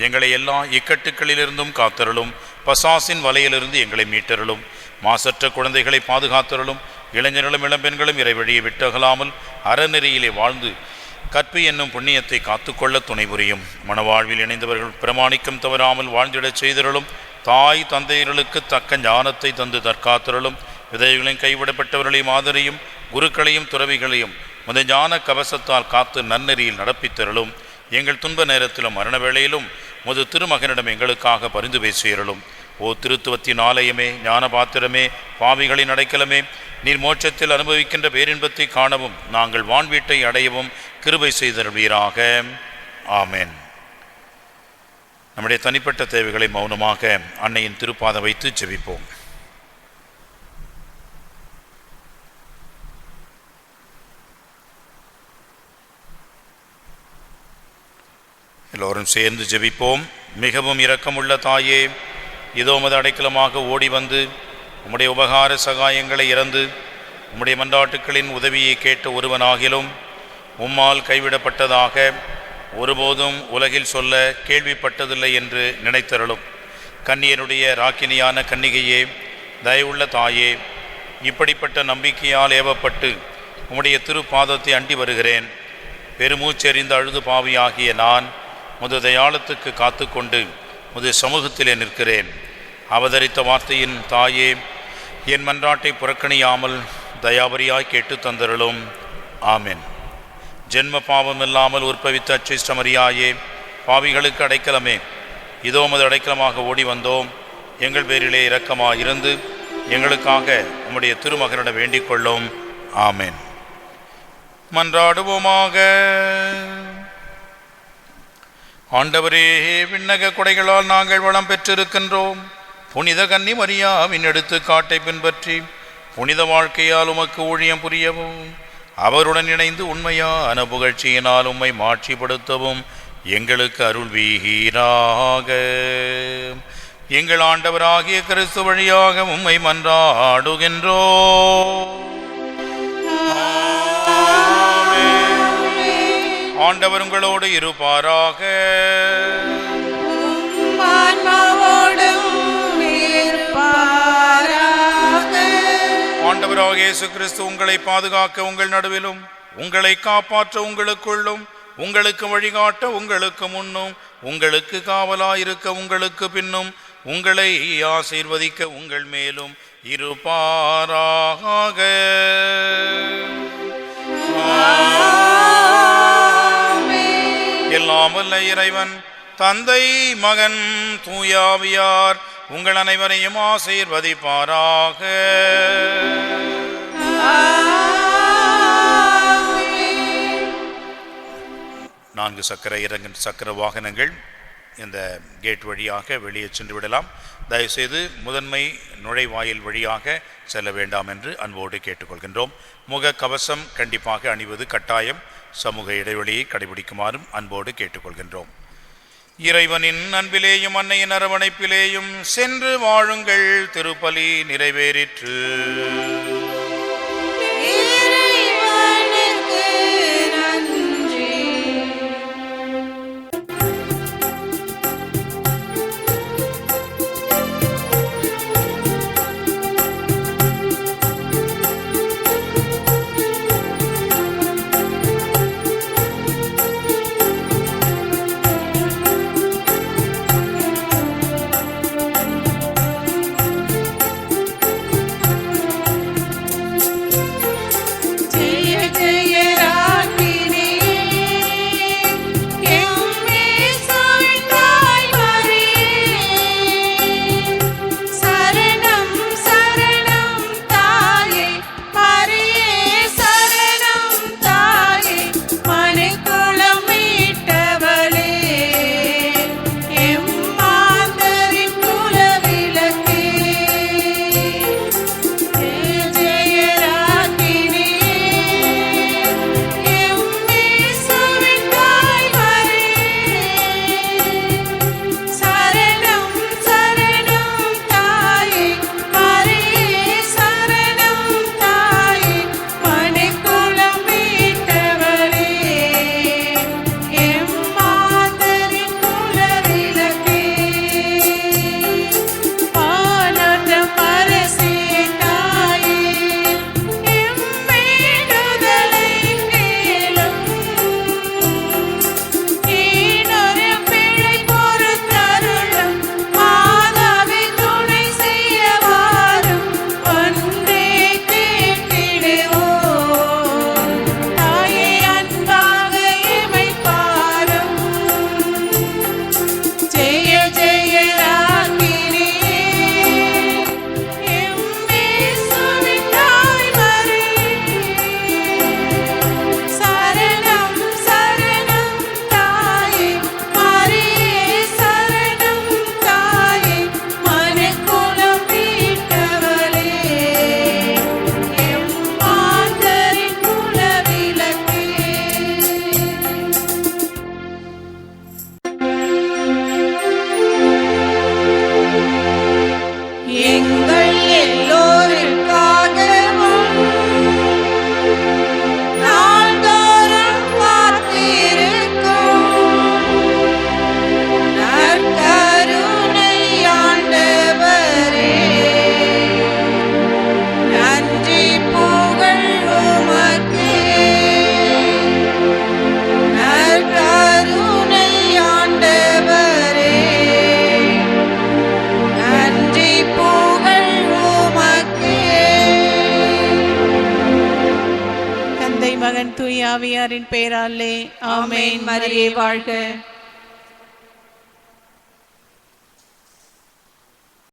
எங்களை எல்லா இக்கட்டுக்களிலிருந்தும் காத்தருளும். பசாசின் வலையிலிருந்து எங்களை மீட்டருளும். மாசற்ற குழந்தைகளை பாதுகாத்தருளும். இளைஞர்களும் இளம்பெண்களும் இறைவழியை விட்டகலாமல் அறநெறியிலே வாழ்ந்து கற்பு என்னும் புண்ணியத்தை காத்துக்கொள்ள துணை புரியும். மனவாழ்வில் இணைந்தவர்கள் பிரமாணிக்கம் தவறாமல் வாழ்ந்திடச் செய்தருளும். தாய் தந்தையர்களுக்கு தக்க ஞானத்தை தந்து தற்காத்தருளும். விதைகளையும் கைவிடப்பட்டவர்களையும் ஆதரையும் குருக்களையும் துறவிகளையும் முத ஞான கவசத்தால் காத்து நன்னெறியில் நடப்பித்தருளும். எங்கள் துன்ப நேரத்திலும் மரண வேளையிலும் முது திருமகனிடம் எங்களுக்காக பரிந்து பேசியருளும். ஓ திருத்துவத்தின் ஆலயமே, ஞான பாத்திரமே, பாவிகளின் அடைக்கலமே, நீர் மோட்சத்தில் அனுபவிக்கின்ற பேரின்பத்தை காணவும் நாங்கள் வான்வீட்டை அடையவும் கிருபை செய்தருவீராக. ஆமென். நம்முடைய தனிப்பட்ட தேவைகளை மௌனமாக அன்னையின் திருப்பாதம் வைத்து ஜெபிப்போம். எல்லோரும் சேர்ந்து ஜெபிப்போம். மிகவும் இரக்கமுள்ள தாயே, இதோ உமது அடைக்கலமாக ஓடி வந்து உம்முடைய உபகார சகாயங்களை இறந்து உம்முடைய மன்றாட்டுக்களின் உதவியை கேட்ட ஒருவனாகிலும் உம்மால் கைவிடப்பட்டதாக ஒருபோதும் உலகில் சொல்ல கேள்விப்பட்டதில்லை என்று நினைத்தருளும். கன்னியனுடைய ராக்கினியான கன்னிகையே, தயவுள்ள தாயே, இப்படிப்பட்ட நம்பிக்கையால் ஏவப்பட்டு உம்முடைய திருப்பாதத்தை அண்டி வருகிறேன். பெருமூச்செறிந்து அழுது பாவியாகிய நான் முது தயாளத்துக்கு காத்து கொண்டு முது சமூகத்திலே நிற்கிறேன். அவதரித்த வார்த்தையின் தாயே, என் மன்றாட்டை புறக்கணியாமல் தயாபரியாய் கேட்டு தந்தருளும். ஆமென். ஜென்ம பாவம் இல்லாமல் உற்பவித்த அச்சிஷ்டமரியாயே, பாவிகளுக்கு அடைக்கலமே, இதோ உமது அடைக்கலமாக ஓடி வந்தோம். எங்கள் பேரிலே இரக்கமாக இருந்து எங்களுக்காக உம்முடைய திருமகனிடம் வேண்டிக் கொள்ளும். ஆமென். மன்றாடுவோமாக. ஆண்டவரே, விண்ணக கொடைகளால் நாங்கள் வளம் பெற்றிருக்கின்றோம். புனித கன்னி மரியாவின் எடுத்துக்காட்டை பின்பற்றி புனித வாழ்க்கையால் உமக்கு ஊழியம் புரியவும் அவருடன் இணைந்து உண்மையான புகழ்ச்சியினால் உம்மை மாட்சிப்படுத்தவும் எங்களுக்கு அருள்வீராக. எங்கள் ஆண்டவராகிய கிறிஸ்து வழியாக உம்மை மன்றாடுகின்றோம். ஆண்டவர் உங்களோடு இருப்பாராக. ஆண்டவராகிய இயேசு கிறிஸ்து உங்களை பாதுகாக்க உங்கள் நடுவிலும், உங்களை காப்பாற்ற உங்களுக்குள்ளும், உங்களுக்கு வழிகாட்ட உங்களுக்கு முன்னும், உங்களுக்கு காவலாயிருக்க உங்களுக்கு பின்னும், உங்களை ஆசீர்வதிக்க உங்கள் மேலும் இருப்பாராக. எல்லாம் வல்ல இறைவன் தந்தை, மகன், தூயாவியார் உங்கள் அனைவரையும் ஆசீர்வதிப்பாராக. நான்கு சக்கர சக்கர வாகனங்கள் இந்த கேட் வழியாக வெளியே சென்று விடலாம். தயவுசெய்து முதன்மை நுழைவாயில் வழியாக செல்ல வேண்டாம் என்று அன்போடு கேட்டுக்கொள்கின்றோம். முக கவசம் கண்டிப்பாக அணிவது கட்டாயம். சமூக இடைவெளியை கடைபிடிக்குமாறும் அன்போடு கேட்டுக்கொள்கின்றோம். இறைவனின் அன்பிலேயும் அன்னையின் அரவணைப்பிலேயும் சென்று வாழுங்கள். திருப்பலி நிறைவேறிற்று. மகன் தூயாவியாரின் பெயராலே ஆமென். மரியே வாழ்க.